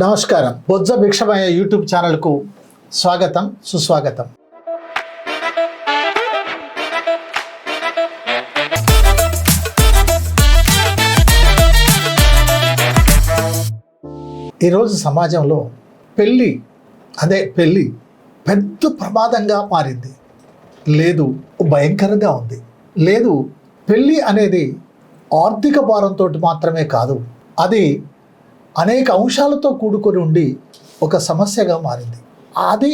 నమస్కారం. బొజ్జ భిక్షమయ్య యూట్యూబ్ ఛానల్కు స్వాగతం, సుస్వాగతం. ఈరోజు సమాజంలో పెళ్ళి పెద్ద ప్రమాదంగా మారింది. లేదు, భయంకరంగా ఉంది. లేదు, పెళ్ళి అనేది ఆర్థిక భారంతో మాత్రమే కాదు, అది అనేక అంశాలతో కూడుకొని ఉండి ఒక సమస్యగా మారింది. అది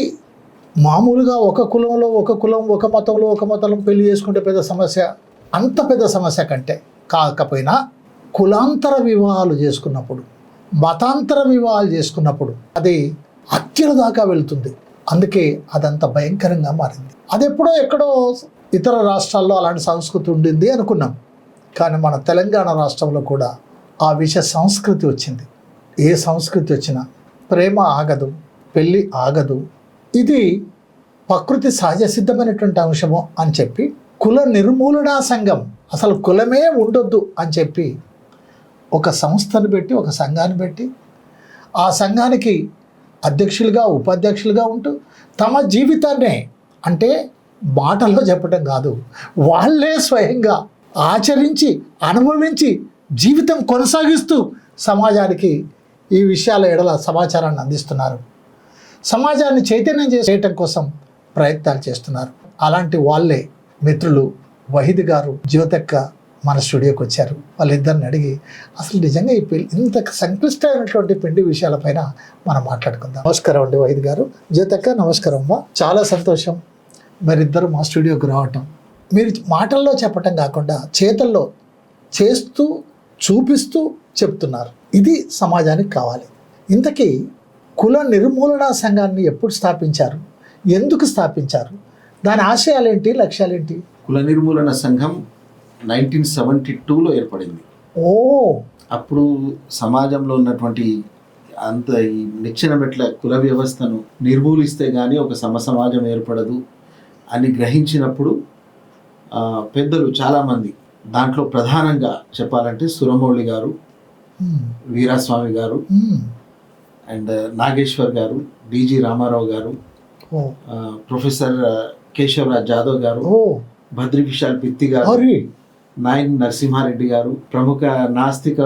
మామూలుగా ఒక కులంలో ఒక కులం, ఒక మతంలో ఒక మతం పెళ్లి చేసుకుంటే పెద్ద సమస్య, అంత పెద్ద సమస్య కంటే కాకపోయినా కులాంతర వివాహాలు చేసుకున్నప్పుడు, మతాంతర వివాహాలు చేసుకున్నప్పుడు అది హత్యల దాకా వెళుతుంది. అందుకే అదంత భయంకరంగా మారింది. అది ఎక్కడో ఇతర రాష్ట్రాల్లో అలాంటి సంస్కృతి ఉండింది అనుకున్నాం. కానీ మన తెలంగాణ రాష్ట్రంలో కూడా ఆ విషయ సంస్కృతి వచ్చింది. ఏ సంస్కృతి వచ్చినా ప్రేమ ఆగదు, పెళ్ళి ఆగదు, ఇది ప్రకృతి సహజ సిద్ధమైనటువంటి అంశము అని చెప్పి కుల నిర్మూలనా సంఘం, అసలు కులమే ఉండొద్దు అని చెప్పి ఒక సంస్థను పెట్టి, ఒక సంఘాన్ని పెట్టి, ఆ సంఘానికి అధ్యక్షులుగా ఉపాధ్యక్షులుగా ఉంటూ తమ జీవితాన్నే, అంటే మాటల్లో చెప్పటం కాదు, వాళ్ళే స్వయంగా ఆచరించి అనుభవించి జీవితం కొనసాగిస్తూ సమాజానికి ఈ విషయాల ఎడల సమాచారాన్ని అందిస్తున్నారు. సమాజాన్ని చైతన్యం చేయటం కోసం ప్రయత్నాలు చేస్తున్నారు. అలాంటి వాళ్ళే మిత్రులు వహీద్ గారు, జ్యోతక్క మన స్టూడియోకి వచ్చారు. వాళ్ళిద్దరిని అడిగి అసలు నిజంగా ఈ పెళ్లి ఇంత సంక్లిష్టమైనటువంటి పెళ్లి విషయాలపైన మనం మాట్లాడుకుందాం. నమస్కారం అండి వహీద్ గారు. జ్యోతక్క నమస్కారం అమ్మా. చాలా సంతోషం మరిద్దరు మా స్టూడియోకి రావటం. మీరు మాటల్లో చెప్పటం కాకుండా చేతల్లో చేస్తూ చూపిస్తూ చెప్తున్నారు. ఇది సమాజానికి కావాలి. ఇంతకీ కుల నిర్మూలనా సంఘాన్ని ఎప్పుడు స్థాపించారు, ఎందుకు స్థాపించారు, దాని ఆశయాలేంటి, లక్ష్యాలేంటి? కుల నిర్మూలన సంఘం 1972లో ఏర్పడింది. అప్పుడు సమాజంలో ఉన్నటువంటి అంత ఈ నిచ్చెన మెట్ల కుల వ్యవస్థను నిర్మూలిస్తే కానీ ఒక సమాజం ఏర్పడదు అని గ్రహించినప్పుడు పెద్దలు చాలామంది, దాంట్లో ప్రధానంగా చెప్పాలంటే సురమౌళి గారు, వీరాస్వామి గారు, అండ్ నాగేశ్వర్ గారు, డిజి రామారావు గారు, ప్రొఫెసర్ కేశవరాజ్ జాదవ్ గారు, భద్రి విశాల్ పిత్తి గారు, నాయన్ నరసింహారెడ్డి గారు, ప్రముఖ నాస్తిక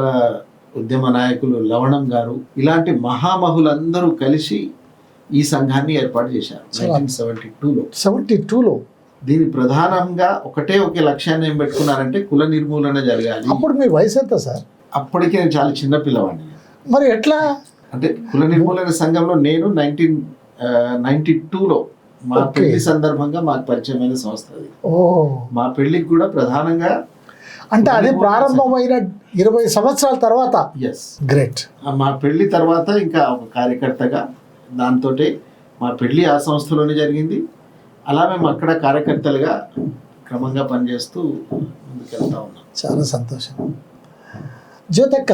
ఉద్యమ నాయకులు లవణం గారు, ఇలాంటి మహామహులందరూ కలిసి ఈ సంఘాన్ని ఏర్పాటు చేశారు 1972లో. దీని ప్రధానంగా ఒకే లక్ష్యాన్ని ఏం పెట్టుకున్నారంటే కుల నిర్మూలన జరగాలి. అప్పుడు మీ వయసు ఎంత సార్? అప్పటికే నేను చాలా చిన్న పిల్లవాడిని. మరి ఎట్లా అంటే కుల నిర్మూలన సంఘంలో నేను 1992లో మా పెళ్లి సందర్భంగా మాకు పరిచయమైన సంస్థ అది. మా పెళ్లికి కూడా ప్రధానంగా అంటే అది ప్రారంభమైన 20 సంవత్సరాల తర్వాత. Yes, great. మా పెళ్లి తర్వాత ఇంకా ఒక కార్యకర్తగా దాంతో మా పెళ్లి ఆ సంస్థలోనే జరిగింది. అలా మేము అక్కడ కార్యకర్తలుగా క్రమంగా పనిచేస్తూ ముందుకెళ్తా ఉన్నాం. చాలా సంతోషం. జ్యోతక్క,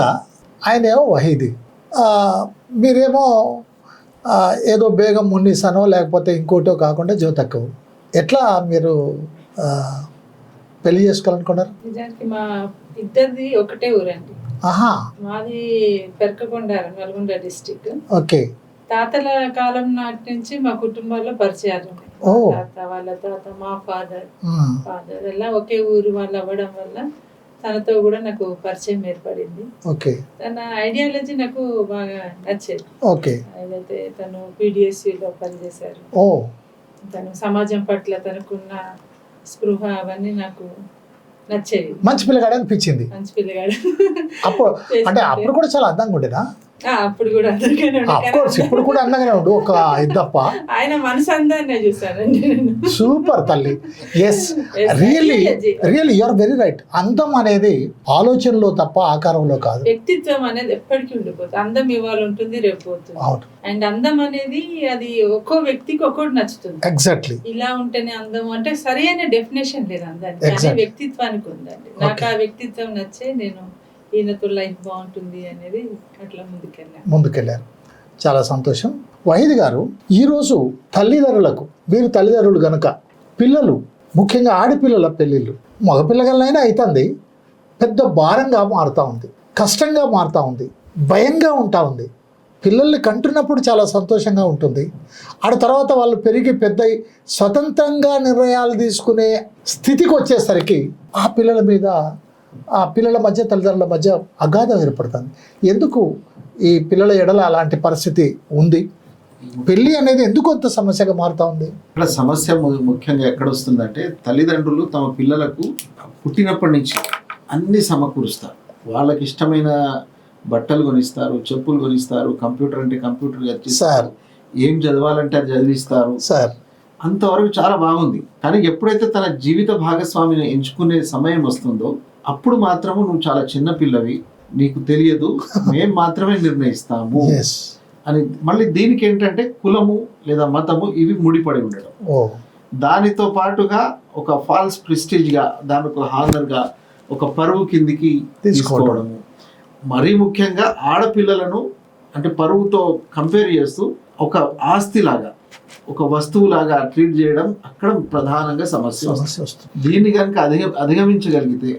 ఆయనేమో వహీద్, మీరేమో ఏదో బేగం మున్నీసానో లేకపోతే ఇంకోటో కాకుండా జ్యోతక్క. ఎట్లా మీరు పెళ్లి చేసుకోవాలనుకున్నారు? నిజానికి మా ఇద్దరిది ఒకటే ఊరండి. మాది పెరకకొండ, నల్గొండ డిస్ట్రిక్ట్. ఓకే. తాతల కాలం నాటి నుంచి మా కుటుంబాల్లో పరిచయాలు ఉన్నాయి. వాళ్ళ తాత, మా ఫాదర్ ఎలా ఒకే ఊరు వాళ్ళు అవ్వడం వల్ల తనతో కూడా నాకు పరిచయం ఏర్పడింది. తన ఐడియాలజీ నాకు బాగా నచ్చేది. ఏదైతే తను PDSCలో పనిచేశారు, తను సమాజం పట్ల తనకున్న స్పృహ అవన్నీ నాకు నచ్చేవి. మంచి పిల్లగాడు అనిపించింది. మంచి పిల్లగాడు. అప్పుడు కూడా చాలా అందంగా ఉండేదా? అప్పుడు కూడా ఇప్పుడు కూడా అందంగానే ఉండు. ఒక ఇద్దప్ప ఆయన మనసు అందాన్ని చూసానండి. సూపర్ తల్లి. Yes, really you are very right. అందం అనేది ఆలోచనలో తప్ప ఆకారంలో కాదు. వ్యక్తిత్వం అనేది ఎప్పటికీ ఉండిపోతుంది. అందం ఇవాళ ఉంటుంది, రేపు పోతుంది. అండ్ అందం అనేది అది ఒక్కో వ్యక్తికి ఒక్కోటి నచ్చుతుంది. ఎగ్జాక్ట్లీ. ఇలా ఉంటేనే అందం అంటే సరైన డెఫినేషన్ లేదు అందానికి, వ్యక్తిత్వానికి ఉందండి. నాకు ఆ వ్యక్తిత్వం నచ్చే నేను ఈయనతో లైఫ్ బాగుంటుంది అనేది అట్లా ముందుకెళ్ళారు. చాలా సంతోషం. వహీద్ గారు, ఈరోజు తల్లిదండ్రులకు, మీరు తల్లిదండ్రులు కనుక పిల్లలు, ముఖ్యంగా ఆడపిల్లల పెళ్ళిళ్ళు మగపిల్లగాళ్ళైనా అవుతుంది, పెద్ద భారంగా మారుతూ ఉంది, కష్టంగా మారుతూ ఉంది, భయంగా ఉంటా ఉంది. పిల్లల్ని కంటున్నప్పుడు చాలా సంతోషంగా ఉంటుంది. ఆ తర్వాత వాళ్ళు పెరిగి పెద్దయి స్వతంత్రంగా నిర్ణయాలు తీసుకునే స్థితికి వచ్చేసరికి ఆ పిల్లల మీద, ఆ పిల్లల మధ్య తల్లిదండ్రుల మధ్య అగాధం ఏర్పడుతుంది. ఎందుకు ఈ పిల్లల ఎడల అలాంటి పరిస్థితి ఉంది? పెళ్ళి అనేది ఎందుకు అంత సమస్యగా మారుతా ఉంది? ఇక్కడ సమస్య ముఖ్యంగా ఎక్కడ వస్తుందంటే, తల్లిదండ్రులు తమ పిల్లలకు పుట్టినప్పటి నుంచి అన్ని సమకూరుస్తారు. వాళ్ళకి ఇష్టమైన బట్టలు కొనిస్తారు, చెప్పులు కొనిస్తారు, కంప్యూటర్ అంటే కంప్యూటర్ తెచ్చిస్తారు, ఏం చదవాలంటే అది చదివిస్తారు. సార్ అంతవరకు చాలా బాగుంది. కానీ ఎప్పుడైతే తన జీవిత భాగస్వామిని ఎంచుకునే సమయం వస్తుందో అప్పుడు మాత్రము నువ్వు చాలా చిన్న పిల్లవి, నీకు తెలియదు, మేము మాత్రమే నిర్ణయిస్తాము అని. మళ్ళీ దీనికి ఏంటంటే కులము లేదా మతము ఇవి ముడిపడి ఉండడం, దానితో పాటుగా ఒక ఫాల్స్ ప్రెస్టీజ్గా, దానికి ఒక హానర్గా, ఒక పరువు కిందికి తీసుకోవడము. మరీ ముఖ్యంగా ఆడపిల్లలను అంటే పరువుతో కంపేర్ చేస్తూ ఒక ఆస్తిలాగా, ఒక వస్తువులాగా ట్రీట్ చేయడం అక్కడ ప్రధానంగా సమస్య వస్తుంది. దీన్ని కనుక అధిగమించగలిగితే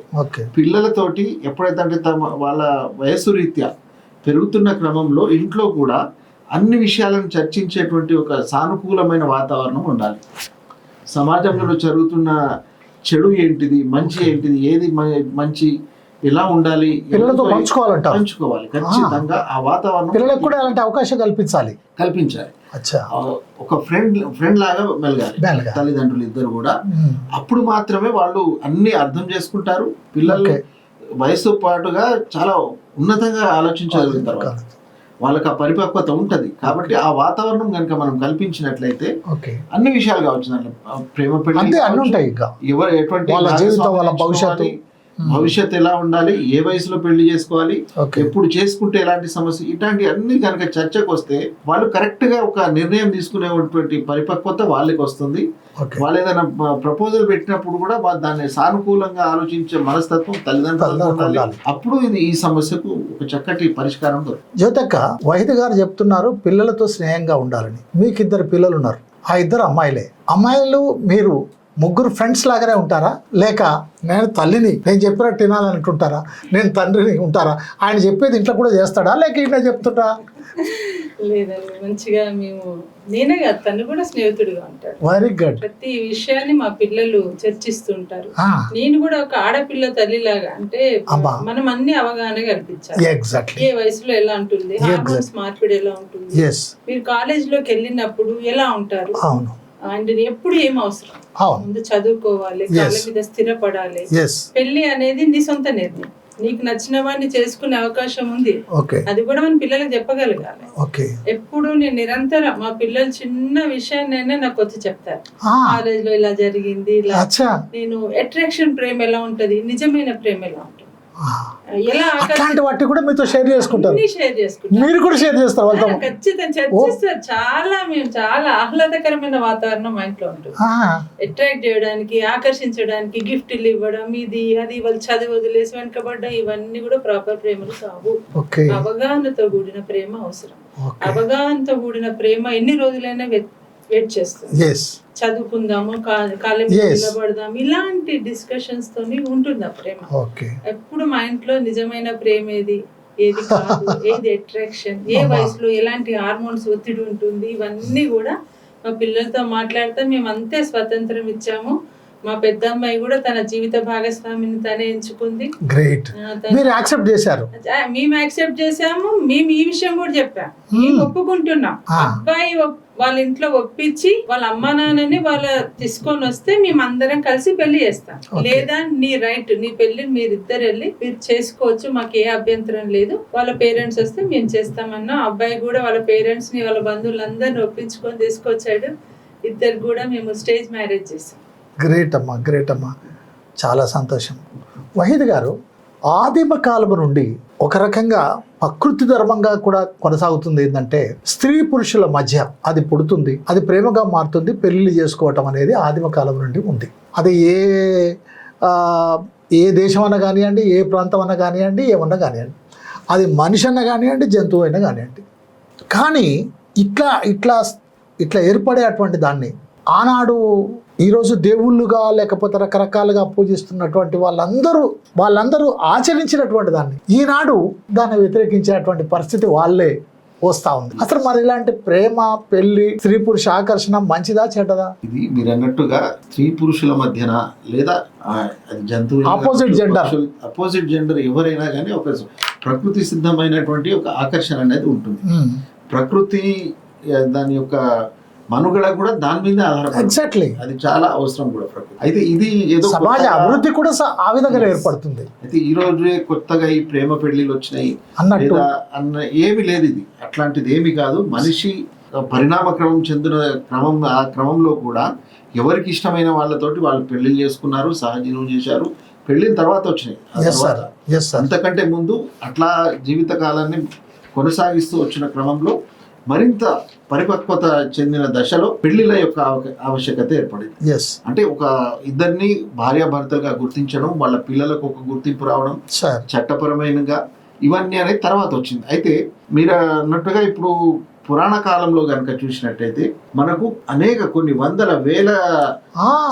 పిల్లలతోటి ఎప్పుడైతే అంటే వాళ్ళ వయస్సు రీత్యా పెరుగుతున్న క్రమంలో ఇంట్లో కూడా అన్ని విషయాలను చర్చించేటువంటి ఒక సానుకూలమైన వాతావరణం ఉండాలి. సమాజంలో జరుగుతున్న చెడు ఏంటిది, మంచి ఏంటిది, ఏది మంచి, ఎలా ఉండాలి, పిల్లలతో పంచుకోవాలి. ఖచ్చితంగా ఆ వాతావరణం పిల్లలకు కూడా అలాంటి అవకాశం కల్పించాలి. ఒక ఫ్రెండ్ లాగా మెలగాలి తల్లిదండ్రులు ఇద్దరు కూడా. అప్పుడు మాత్రమే వాళ్ళు అన్ని అర్థం చేసుకుంటారు. పిల్లలు వయసు పాటుగా చాలా ఉన్నతంగా ఆలోచించగలుగుతారు. వాళ్ళకి ఆ పరిపక్వత ఉంటది. కాబట్టి ఆ వాతావరణం కనుక మనం కల్పించినట్లయితే అన్ని విషయాలు కావచ్చు, దాంట్లో ప్రేమ పెళ్లి ఎవరు ఎటువంటి భవిష్యత్తు ఎలా ఉండాలి, ఏ వయసులో పెళ్లి చేసుకోవాలి, ఎప్పుడు చేసుకుంటే ఎలాంటి సమస్య, ఇట్లాంటి అన్ని కనుక చర్చకు వస్తే వాళ్ళు కరెక్ట్ గా ఒక నిర్ణయం తీసుకునేటువంటి పరిపక్వత వాళ్ళకి వస్తుంది. వాళ్ళు ఏదైనా ప్రపోజల్ పెట్టినప్పుడు కూడా దాన్ని సానుకూలంగా ఆలోచించే మనస్తత్వం తల్లిదండ్రులు ఉండాలి. అప్పుడు ఇది ఈ సమస్యకు ఒక చక్కటి పరిష్కారం దొరుకుతుంది. జ్యోతక్క, వహిత గారు చెప్తున్నారు పిల్లలతో స్నేహంగా ఉండాలని. మీకు 2 పిల్లలు ఉన్నారు, ఆ 2 అమ్మాయిలే. అమ్మాయిలు మీరు ముగ్గురు ఫ్రెండ్స్ లాగానే ఉంటారా, లేక నేను తల్లిని నేను చెప్పినట్టు వినాలనుకుంటారా, నేను తండ్రిని ఉంటారా, ఆయన చెప్పేది ఇంట్లో కూడా చేస్తాడా, లేక ఇట్లా చెప్తుంటా? లేదండి, మంచిగా మేము, నేనే కాదు తను కూడా స్నేహితుడిగా ఉంటాడు. Very good. ప్రతి విషయాన్ని మా పిల్లలు చర్చిస్తుంటారు. నేను కూడా ఒక ఆడపిల్ల తల్లిలాగా, అంటే మనం అన్ని అవగాహన కల్పించాలి. ఏ వయసులో ఎలా ఉంటుంది, హార్మోన్స్ మార్పిడి ఎలా ఉంటుంది, మీరు కాలేజ్ లోకి వెళ్ళినప్పుడు ఎలా ఉంటారు, అండ్ ఎప్పుడు ఏం అవసరం, ముందు చదువుకోవాలి, కాళ్ళ మీద స్థిరపడాలి. పెళ్లి అనేది నీ సొంత నిర్ణయం, నీకు నచ్చిన వాడిని చేసుకునే అవకాశం ఉంది. అది కూడా మన పిల్లలకు చెప్పగలగాలి. ఎప్పుడు నేను నిరంతరం మా పిల్లలు చిన్న విషయాన్నైనా నాకు వచ్చి చెప్తారు, కాలేజ్ లో ఇలా జరిగింది, ఇలా. నేను అట్రాక్షన్ ప్రేమ ఎలా ఉంటది, నిజమైన ప్రేమ ఎలా ఉంటుంది, అట్లాంటి వాటి కూడా మీతో షేర్ చేసుకుంటారు. మీరు కూడా షేర్ చేస్తారు. ఖచ్చితంగా చర్చిస్తారు. మేము చాలా ఆహ్లాదకరమైన వాతావరణం మా ఇంట్లో ఉంటుంది. అట్రాక్ట్ చేయడానికి, ఆకర్షించడానికి గిఫ్ట్లు ఇవ్వడం, ఇది అది, వాళ్ళు చదివి వదిలేసి వెనకబడ్డం, ఇవన్నీ కూడా ప్రాపర్ ప్రేమలు కావు. అవగాహనతో కూడిన ప్రేమ అవసరం. అవగాహనతో కూడిన ప్రేమ ఎన్ని రోజులైనా వెయిట్ చేస్తుంది. చదువుకుందాము, కాళ్ళ మీద నిలబడదాం, ఇలాంటి డిస్కషన్స్ తోని ఉంటుంది ఆ ప్రేమ. ఎప్పుడు మా ఇంట్లో నిజమైన ప్రేమ ఏది కాదు, ఏది అట్రాక్షన్, ఏ వయసులో ఎలాంటి హార్మోన్స్ ఒత్తిడి ఉంటుంది, ఇవన్నీ కూడా మా పిల్లలతో మాట్లాడితే మేము అంతే స్వతంత్రం ఇచ్చాము. మా పెద్ద అమ్మాయి కూడా తన జీవిత భాగస్వామిని తనే ఎంచుకుంది. మీరు యాక్సెప్ట్ చేశారు, మేము యాక్సెప్ట్ చేసాము. మేము ఈ విషయం కూడా చెప్పాము, మేము ఒప్పుకుంటున్నాం. అబ్బాయి వాళ్ళ ఇంట్లో ఒప్పించి వాళ్ళ అమ్మా నాన్నని వాళ్ళ తీసుకొని వస్తే మేము అందరం కలిసి పెళ్లి చేస్తాం. లేదా నీ రైట్, నీ పెళ్లి మీరిద్దరు వెళ్ళి మీరు చేసుకోవచ్చు, మాకు ఏ అభ్యంతరం లేదు, వాళ్ళ పేరెంట్స్ వస్తే మేము చేస్తామన్నా. అబ్బాయి కూడా వాళ్ళ పేరెంట్స్ ని, వాళ్ళ బంధువులందరిని ఒప్పించుకొని తీసుకొచ్చాడు. ఇద్దరు కూడా మేము స్టేజ్ మ్యారేజ్ చేసాం. గ్రేట్ అమ్మా, చాలా సంతోషం. వహీద్ గారు, ఆదిమ కాలం నుండి ఒక రకంగా ప్రకృతి ధర్మంగా కూడా కొనసాగుతుంది. ఏంటంటే స్త్రీ పురుషుల మధ్య అది పుడుతుంది, అది ప్రేమగా మారుతుంది, పెళ్లి చేసుకోవటం అనేది ఆదిమ కాలం నుండి ఉంది. అది ఏ దేశం అన్నా కానివ్వండి, ఏ ప్రాంతం అన్నా కానివ్వండి, ఏమన్నా కానివ్వండి, అది మనిషి అన్నా కానివ్వండి, జంతువు అయినా కానివ్వండి. కానీ ఇట్లా ఏర్పడే అటువంటి దాన్ని ఆనాడు ఈరోజు దేవుళ్ళుగా లేకపోతే రకరకాలుగా పూజిస్తున్నటువంటి వాళ్ళందరూ ఆచరించినటువంటి దాన్ని ఈనాడు దాన్ని వ్యతిరేకించేటువంటి పరిస్థితి వాళ్ళే వస్తా ఉంది. అసలు మరి ఇలాంటి ప్రేమ, పెళ్లి, స్త్రీ పురుష ఆకర్షణ మంచిదా చెడ్డదా? ఇది మీరు అన్నట్టుగా స్త్రీ పురుషుల మధ్యన లేదా అది జంతువు అపోజిట్ జెండర్ ఎవరైనా కానీ ఒక ప్రకృతి సిద్ధమైనటువంటి ఒక ఆకర్షణ అనేది ఉంటుంది. ప్రకృతి దాని యొక్క మనుగడ కూడా దాని మీద ఆధారపడి ఎగ్జాక్ట్లీ అది చాలా అవసరం కూడా ప్రకృతి. అయితే ఇది ఏదో సమాజ అభివృద్ధి కూడా ఆ విధంగా ఏర్పడుతుంది. అయితే ఈ రోజే కొత్తగా ఈ ప్రేమ పెళ్లిలు వచ్చినాయి లేదా అన్న ఏమి లేదు. ఇది అట్లాంటిది ఏమి కాదు. మనిషి పరిణామ క్రమం చెందిన ఆ క్రమంలో కూడా ఎవరికి ఇష్టమైన వాళ్ళతోటి వాళ్ళు పెళ్లిళ్ళు చేసుకున్నారు, సహజీవనం చేశారు, పెళ్లిన తర్వాత వచ్చినాయి. అంతకంటే ముందు అట్లా జీవిత కాలాన్ని కొనసాగిస్తూ వచ్చిన క్రమంలో మరింత పరిపక్వత చెందిన దశలో పెళ్లిల యొక్క ఆవశ్యకత ఏర్పడింది. అంటే ఒక ఇద్దరిని భార్యాభర్తలుగా గుర్తించడం, వాళ్ళ పిల్లలకు ఒక గుర్తింపు రావడం, చట్టపరమైనగా ఇవన్నీ అనేది తర్వాత వచ్చింది. అయితే మీరు అన్నట్టుగా ఇప్పుడు పురాణ కాలంలో కనుక చూసినట్టయితే మనకు కొన్ని వందల వేల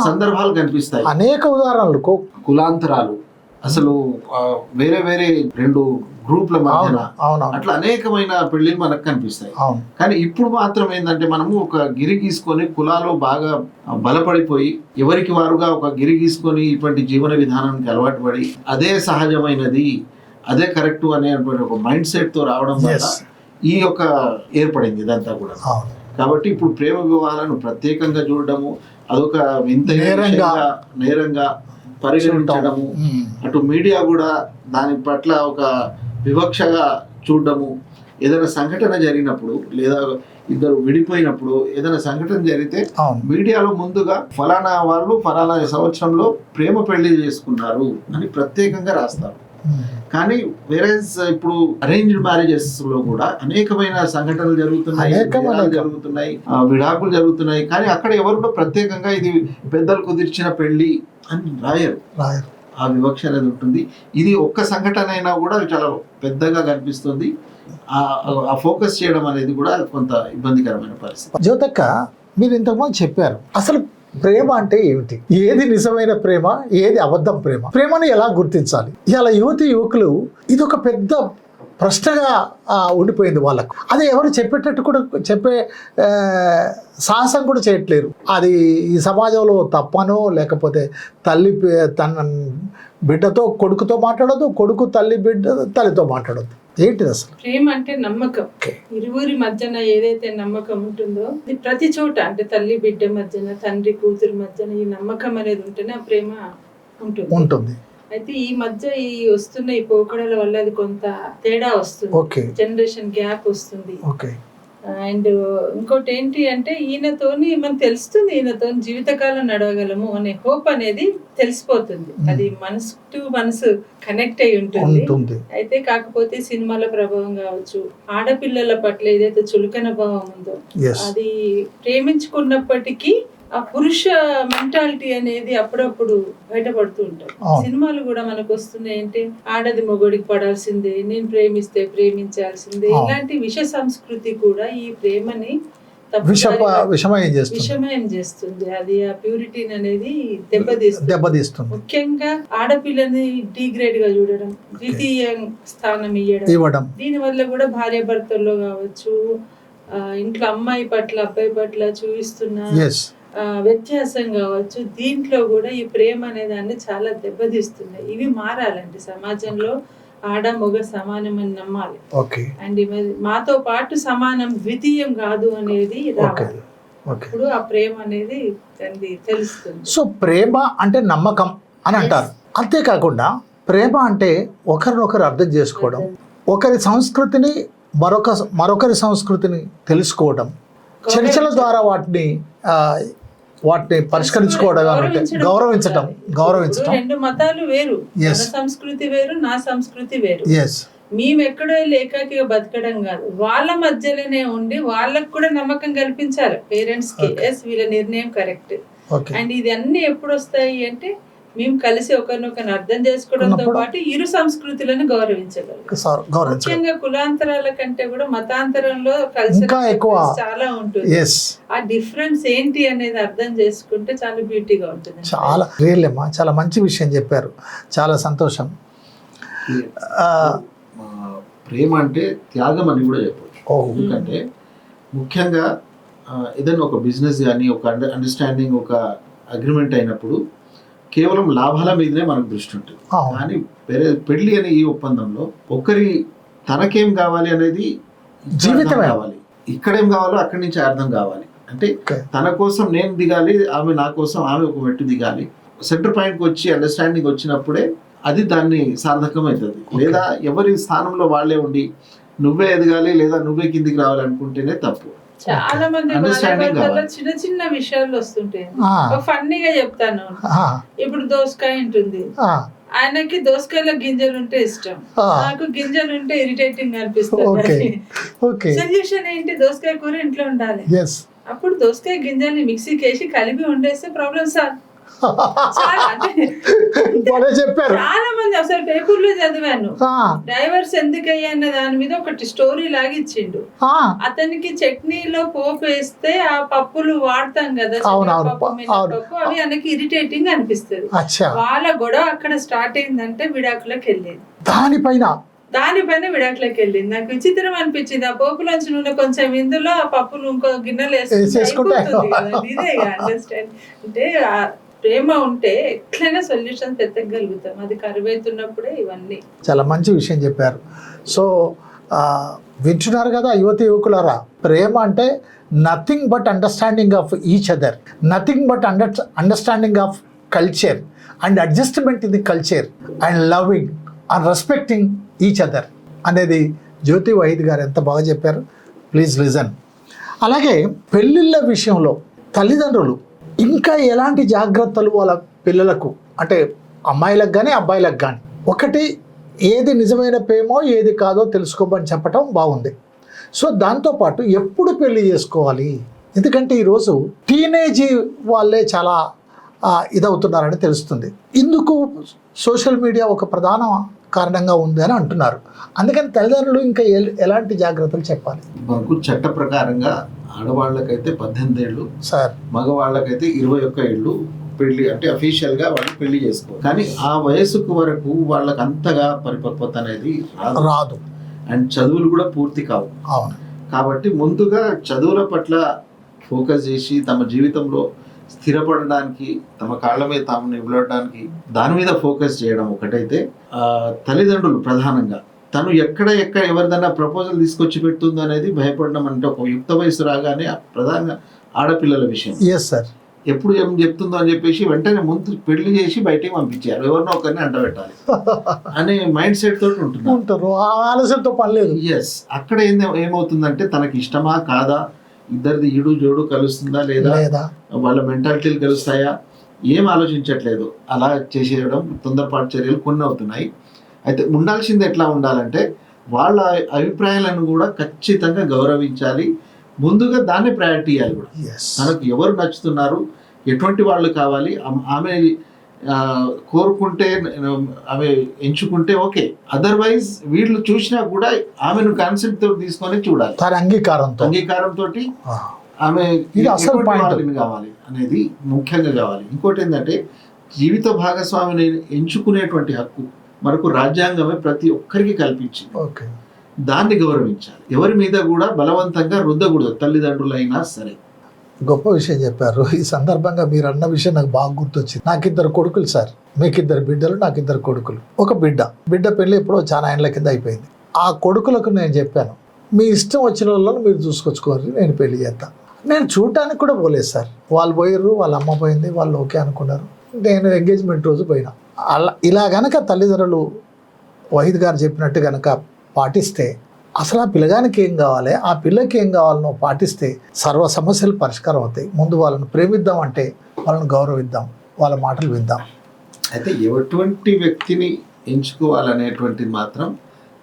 సందర్భాలు కనిపిస్తాయి. అనేక ఉదాహరణలు, కులాంతరాలు, అసలు వేరే వేరే రెండు గ్రూప్ల మధ్యన అట్లా అనేకమైన పెళ్లిలు మనకు కనిపిస్తాయి. కానీ ఇప్పుడు మాత్రం ఏంటంటే మనము ఒక గిరి గీసుకొని కులాలు బాగా బలపడిపోయి ఎవరికి వారుగా ఒక గిరి గీసుకొని ఇటువంటి జీవన విధానానికి అలవాటు పడి అదే సహజమైనది, అదే కరెక్ట్ అనేటువంటి ఒక మైండ్ సెట్ తో రావడం వల్ల ఈ యొక్క ఏర్పడింది ఇదంతా కూడా. కాబట్టి ఇప్పుడు ప్రేమ వివాహాలను ప్రత్యేకంగా చూడడము అదొక వింత నేరంగా పరిగణించడము, అటు మీడియా కూడా దాని పట్ల ఒక వివక్షగా చూడడము, ఏదైనా సంఘటన జరిగినప్పుడు లేదా ఇద్దరు విడిపోయినప్పుడు ఏదైనా సంఘటన జరిగితే మీడియాలో ముందుగా ఫలానా వాళ్ళు ఫలానా సంవత్సరంలో ప్రేమ పెళ్లి చేసుకున్నారు అని ప్రత్యేకంగా రాస్తారు. కానీ వేరే ఇప్పుడు అరేంజ్డ్ మ్యారేజెస్ లో కూడా అనేకమైన సంఘటనలు జరుగుతున్నాయి, విడాకులు జరుగుతున్నాయి. కానీ అక్కడ ఎవరు కూడా ప్రత్యేకంగా ఇది పెద్దలు కుదిర్చిన పెళ్లి అని రాయరు. ఆ వివక్ష అనేది ఉంటుంది. ఇది ఒక్క సంఘటన అయినా కూడా చాలా పెద్దగా కనిపిస్తుంది. ఆ ఫోకస్ చేయడం అనేది కూడా కొంత ఇబ్బందికరమైన పరిస్థితి. జ్యోతక్క, మీరు ఇంతకుముందు చెప్పారు అసలు ప్రేమ అంటే ఏమిటి, ఏది నిజమైన ప్రేమ, ఏది అబద్ధం ప్రేమ, ప్రేమను ఎలా గుర్తించాలి? ఇలా యువకులు ఇది ఒక పెద్ద ప్రశ్నగా ఉండిపోయింది వాళ్ళకు. అది ఎవరు చెప్పేటట్టు కూడా చెప్పే సాహసం కూడా చేయట్లేరు. అది ఈ సమాజంలో తప్పనో లేకపోతే తల్లి తన బిడ్డతో కొడుకుతో మాట్లాడదు, కొడుకు తల్లితో మాట్లాడదు. ఏంటిది అసలు ప్రేమ అంటే? నమ్మకం. ఇరువురి మధ్యన ఏదైతే నమ్మకం ఉంటుందో ఇది ప్రతి చోట, అంటే తల్లి బిడ్డ మధ్యన, తండ్రి కూతురు మధ్యన ఈ నమ్మకం అనేది ఉంటేనే ఆ ప్రేమ ఉంటుంది. అయితే ఈ మధ్య ఈ వస్తున్న ఈ పోకడల వల్ల అది కొంత తేడా వస్తుంది, జనరేషన్ గ్యాప్ వస్తుంది. అండ్ ఇంకోటి ఏంటి అంటే ఈయనతోని మనకు తెలుస్తుంది, ఈయనతో జీవితకాలం నడవగలము అనే హోప్ అనేది తెలిసిపోతుంది. అది మనసు టు మనసు కనెక్ట్ అయి ఉంటుంది. అయితే కాకపోతే సినిమాల ప్రభావం కావచ్చు, ఆడపిల్లల పట్ల ఏదైతే చులకన భావం ఉందో అది ప్రేమించుకున్నప్పటికీ ఆ పురుష మెంటాలిటీ అనేది అప్పుడప్పుడు బయటపడుతూ ఉంటాయి. సినిమాలు కూడా మనకు వస్తున్నాయి అంటే ఆడది మొగుడికి పడాల్సిందే, నేను ప్రేమిస్తే ప్రేమించాల్సిందే, ఇలాంటి విష సంస్కృతి కూడా ఈ ప్రేమని విషమయం చేస్తుంది. అది ఆ ప్యూరిటీని అనేది దెబ్బతీస్తుంది. ముఖ్యంగా ఆడపిల్లని డిగ్రేడ్ గా చూడడం, ద్వితీయ స్థానం ఇవ్వడం, దీని వల్ల కూడా భార్య భర్తల్లో కావచ్చు, ఇంట్లో అమ్మాయి పట్ల అబ్బాయి పట్ల చూపిస్తున్న వ్యత్యాసం కావచ్చు, దీంట్లో కూడా ఈ ప్రేమ అనే దాన్ని చాలా దెబ్బతీస్తున్నాయి. ఇవి మారాలండి. సమాజంలో ఆడ మగ సమానమని నమ్మాలి. అండ్ మాతో పాటు సమానం, ద్వితీయం కాదు అనేది రావాలి. ఇప్పుడు ఆ ప్రేమ అనేది తెలుస్తుంది. సో ప్రేమ అంటే నమ్మకం అని అంటారు. అంతేకాకుండా ప్రేమ అంటే ఒకరినొకరు అర్థం చేసుకోవడం, ఒకరి సంస్కృతిని మరొకరి సంస్కృతిని తెలుసుకోవడం, చర్చల ద్వారా వాటిని పరిష్కరించుకోవడం, గౌరవించటం. రెండు మతాలు వేరు, మన సంస్కృతి వేరు, నా సంస్కృతి వేరు. మేము ఎక్కడో ఏకాకిగా బతకడం కాదు, వాళ్ళ మధ్యలోనే ఉండి వాళ్ళకు కూడా నమ్మకం కల్పించాలి పేరెంట్స్ కి. ఎస్, వీళ్ళ నిర్ణయం కరెక్ట్. అండ్ ఇది అన్ని ఎప్పుడు వస్తాయి అంటే మేము కలిసి ఒకరినొకరిని అర్థం చేసుకోవడంతో పాటు ఇరు సంస్కృతులను గౌరవించగలం. ముఖ్యంగా కులాంతరాల కంటే కూడా మతాంతరంలో కల్చర్ చాలా ఉంటుంది. ఆ డిఫరెన్స్ ఏంటి అనేది అర్థం చేసుకుంటే చాలా బ్యూటీగా ఉంటుంది. చాలా రియల్ అమ్మా, చాలా మంచి విషయం చెప్పారు, చాలా సంతోషం. ప్రేమ అంటే త్యాగం అని కూడా చెప్పచ్చు. ఓ ఎందుకంటే ముఖ్యంగా ఏదైనా ఒక బిజినెస్ కానీ ఒక అండర్స్టాండింగ్ ఒక అగ్రిమెంట్ అయినప్పుడు కేవలం లాభాల మీదనే మనకు దృష్టి ఉంటుంది. అవును. కానీ పెళ్లి అనే ఈ ఒప్పందంలో ఒకరి తనకేం కావాలి అనేది జీవితమే. కావాలి, ఇక్కడేం కావాలో అక్కడి నుంచి అర్థం కావాలి. అంటే Okay. తన కోసం నేను దిగాలి, ఆమె నా కోసం ఆమె ఒక మెట్టు దిగాలి. సెంటర్ పాయింట్కి వచ్చి అండర్స్టాండింగ్ వచ్చినప్పుడే అది దాన్ని సార్థకం అవుతుంది. లేదా ఎవరి స్థానంలో వాళ్ళే ఉండి నువ్వే ఎదగాలి లేదా నువ్వే కిందికి రావాలి అనుకుంటేనే తప్పు. చాలా మంది Understanding భార్యాభర్తల్లో కావాలి. చిన్న చిన్న విషయాలు వస్తుంటాయి. ఆ, ఒక ఫన్నీగా చెప్తాను. ఆ, ఇప్పుడు దోసకాయ ఉంటుంది, ఆ, ఆయనకి దోసకాయలో గింజలు ఉంటే ఇష్టం, ఆ. నాకు గింజలు ఉంటే ఇరిటేటింగ్ Okay. అనిపిస్తుంది. ఓకే, సొల్యూషన్ ఏంటి? దోసకాయ కూర ఇంట్లో ఉండాలి. ఎస్. అప్పుడు దోసకాయ గింజల్ని మిక్సీకి వేసి కలిపి వండేస్తే ప్రాబ్లం సార్. చాలా అంటే బాగా చెప్పారు. చాలా మంది అసలు పేపర్లో చదివాను, ఆ, డైవర్స్ ఎందుకు అయ్యాన్న దాని మీద ఒకటి స్టోరీ లాగా ఇచ్చిండు. ఆ, అతనికి చట్నీలో పోపు వేస్తే ఆ పప్పులు వాడతాం కదా, అవును, అవును, శనగపప్పు, మినపప్పు, అవి ఆయనకి ఇరిటేటింగ్ అనిపిస్తుంది. అచ్చా, వాళ్ళ గొడవ అక్కడ స్టార్ట్ అయిందంటే విడాకులకు వెళ్ళేది. దానిపైన విడాకులకు వెళ్ళింది. నాకు విచిత్రం అనిపించింది. ఆ పోపులోంచి నూనె కొంచెం ఇందులో ఆ పప్పులు ఇంకో గిన్నెలు వేసేసుకుంటే అయిపోతుంది కదా. ఇదే అండర్స్టాండ్ అంటే ఆ ప్రేమ ఉంటే ఎట్లయినా సొల్యూషన్ వెతకగలుగుతాం. అది కరువైతున్నప్పుడే ఇవన్నీ. చాలా మంచి విషయం చెప్పారు. సో వింటున్నారు కదా యువతి యువకులారా, ప్రేమ అంటే nothing but understanding of each other, nothing but understanding of culture and adjustment in the culture and loving and respecting each other అనేది జ్యోతి వహీద్ గారు ఎంత బాగా చెప్పారు. Please listen. అలాగే పెళ్ళిళ్ళ విషయంలో తల్లిదండ్రులు ఇంకా ఎలాంటి జాగ్రత్తలు వాళ్ళ పిల్లలకు, అంటే అమ్మాయిలకు కానీ అబ్బాయిలకు కానీ, ఒకటి ఏది నిజమైన ప్రేమో ఏది కాదో తెలుసుకోమని చెప్పటం బాగుంది. సో దాంతోపాటు ఎప్పుడు పెళ్లి చేసుకోవాలి, ఎందుకంటే ఈరోజు టీనేజ్ వాళ్ళే చాలా ఇదవుతున్నారని తెలుస్తుంది. ఇందుకు సోషల్ మీడియా ఒక ప్రధాన కారణంగా ఉంది అని అంటున్నారు. అందుకని తల్లిదండ్రులు ఇంకా ఎలాంటి జాగ్రత్తలు చెప్పాలి? మనకు చట్ట ప్రకారంగా ఆడవాళ్ళకైతే 18 ఏళ్ళు, సార్ మగవాళ్ళకైతే 21 ఏళ్ళు పెళ్లి, అంటే అఫీషియల్ గా వాళ్ళు పెళ్లి చేసుకోవాలి. కానీ ఆ వయసుకు వరకు వాళ్ళకి అంతగా పరిపక్వత అనేది రాదు అండ్ చదువులు కూడా పూర్తి కావు. అవును. కాబట్టి ముందుగా చదువుల పట్ల ఫోకస్ చేసి తమ జీవితంలో స్థిరపడడానికి, తమ కాళ్ళ మీద తాము నిలబడడానికి దాని మీద ఫోకస్ చేయడం ఒకటైతే, తల్లిదండ్రులు ప్రధానంగా తను ఎక్కడ ఎవరిదన్నా ప్రపోజల్ తీసుకొచ్చి పెడుతుందో అనేది భయపడడం. అంటే ఒక యుక్త వయసు రాగానే ప్రధానంగా ఆడపిల్లల విషయం ఎస్ సార్, ఎప్పుడు ఏం చెప్తుందో అని చెప్పేసి వెంటనే ముందు పెళ్లి చేసి బయటికి పంపించారు, ఎవరినో ఒకరిని అంటబెట్టాలి అనే మైండ్ సెట్ తోటి ఉంటారు. ఆలస్యంతో పని లేదు. ఎస్, అక్కడ ఏమవుతుందంటే తనకి ఇష్టమా కాదా, ఇద్దరిది ఈడు జోడు కలుస్తుందా లేదా, వాళ్ళ మెంటాలిటీలు కలుస్తాయా, ఏం ఆలోచించట్లేదు. అలా చేసేయడం తొందరపాటు చర్యలు కొన్ని అవుతున్నాయి. అయితే ఉండాల్సింది ఎట్లా ఉండాలంటే వాళ్ళ అభిప్రాయాలను కూడా ఖచ్చితంగా గౌరవించాలి. ముందుగా దాన్ని ప్రయారిటీ ఇవ్వాలి కూడా. తనకు ఎవరు నచ్చుతున్నారు, ఎటువంటి వాళ్ళు కావాలి, ఆమె కోరుకుంటే ఆమె ఎంచుకుంటే ఓకే, అదర్వైజ్ వీళ్ళు చూసినా కూడా ఆమెను కాన్సెప్ట్ తో తీసుకొని చూడాలి, అంగీకారంతో ఆమె కావాలి అనేది ముఖ్యంగా కావాలి. ఇంకోటి ఏంటంటే జీవిత భాగస్వామిని ఎంచుకునేటువంటి హక్కు మనకు రాజ్యాంగమే ప్రతి ఒక్కరికి కల్పించింది. దాన్ని గౌరవించాలి. ఎవరి మీద కూడా బలవంతంగా రుద్దకూడదు, తల్లిదండ్రులైనా సరే. గొప్ప విషయం చెప్పారు. ఈ సందర్భంగా మీరు అన్న విషయం నాకు బాగా గుర్తొచ్చింది. నాకు 2 కొడుకులు సార్, మీకు 2 బిడ్డలు, నాకు 2 కొడుకులు. ఒక బిడ్డ పెళ్ళి ఎప్పుడో చాలా ఏళ్ళ కింద అయిపోయింది. ఆ కొడుకులకు నేను చెప్పాను, మీ ఇష్టం వచ్చిన వాళ్ళని మీరు చూసుకొచ్చుకోవాలి, నేను పెళ్లి చేస్తాను. నేను చూడటానికి కూడా పోలేదు సార్. వాళ్ళు పోయారు, వాళ్ళ అమ్మ పోయింది, వాళ్ళు ఓకే అనుకున్నారు. నేను ఎంగేజ్మెంట్ రోజు పోయినా. ఇలా గనక తల్లిదండ్రులు వహీద్ గారు చెప్పినట్టు గనక పాటిస్తే, అసలు ఆ పిల్లగానికి ఏం కావాలి, ఆ పిల్లకి ఏం కావాలనో పాటిస్తే సర్వ సమస్యలు పరిష్కారం అవుతాయి. ముందు వాళ్ళని ప్రేమిద్దాం, అంటే వాళ్ళని గౌరవిద్దాం, వాళ్ళ మాటలు విద్దాం. అయితే ఎటువంటి వ్యక్తిని ఎంచుకోవాలనేటువంటి మాత్రం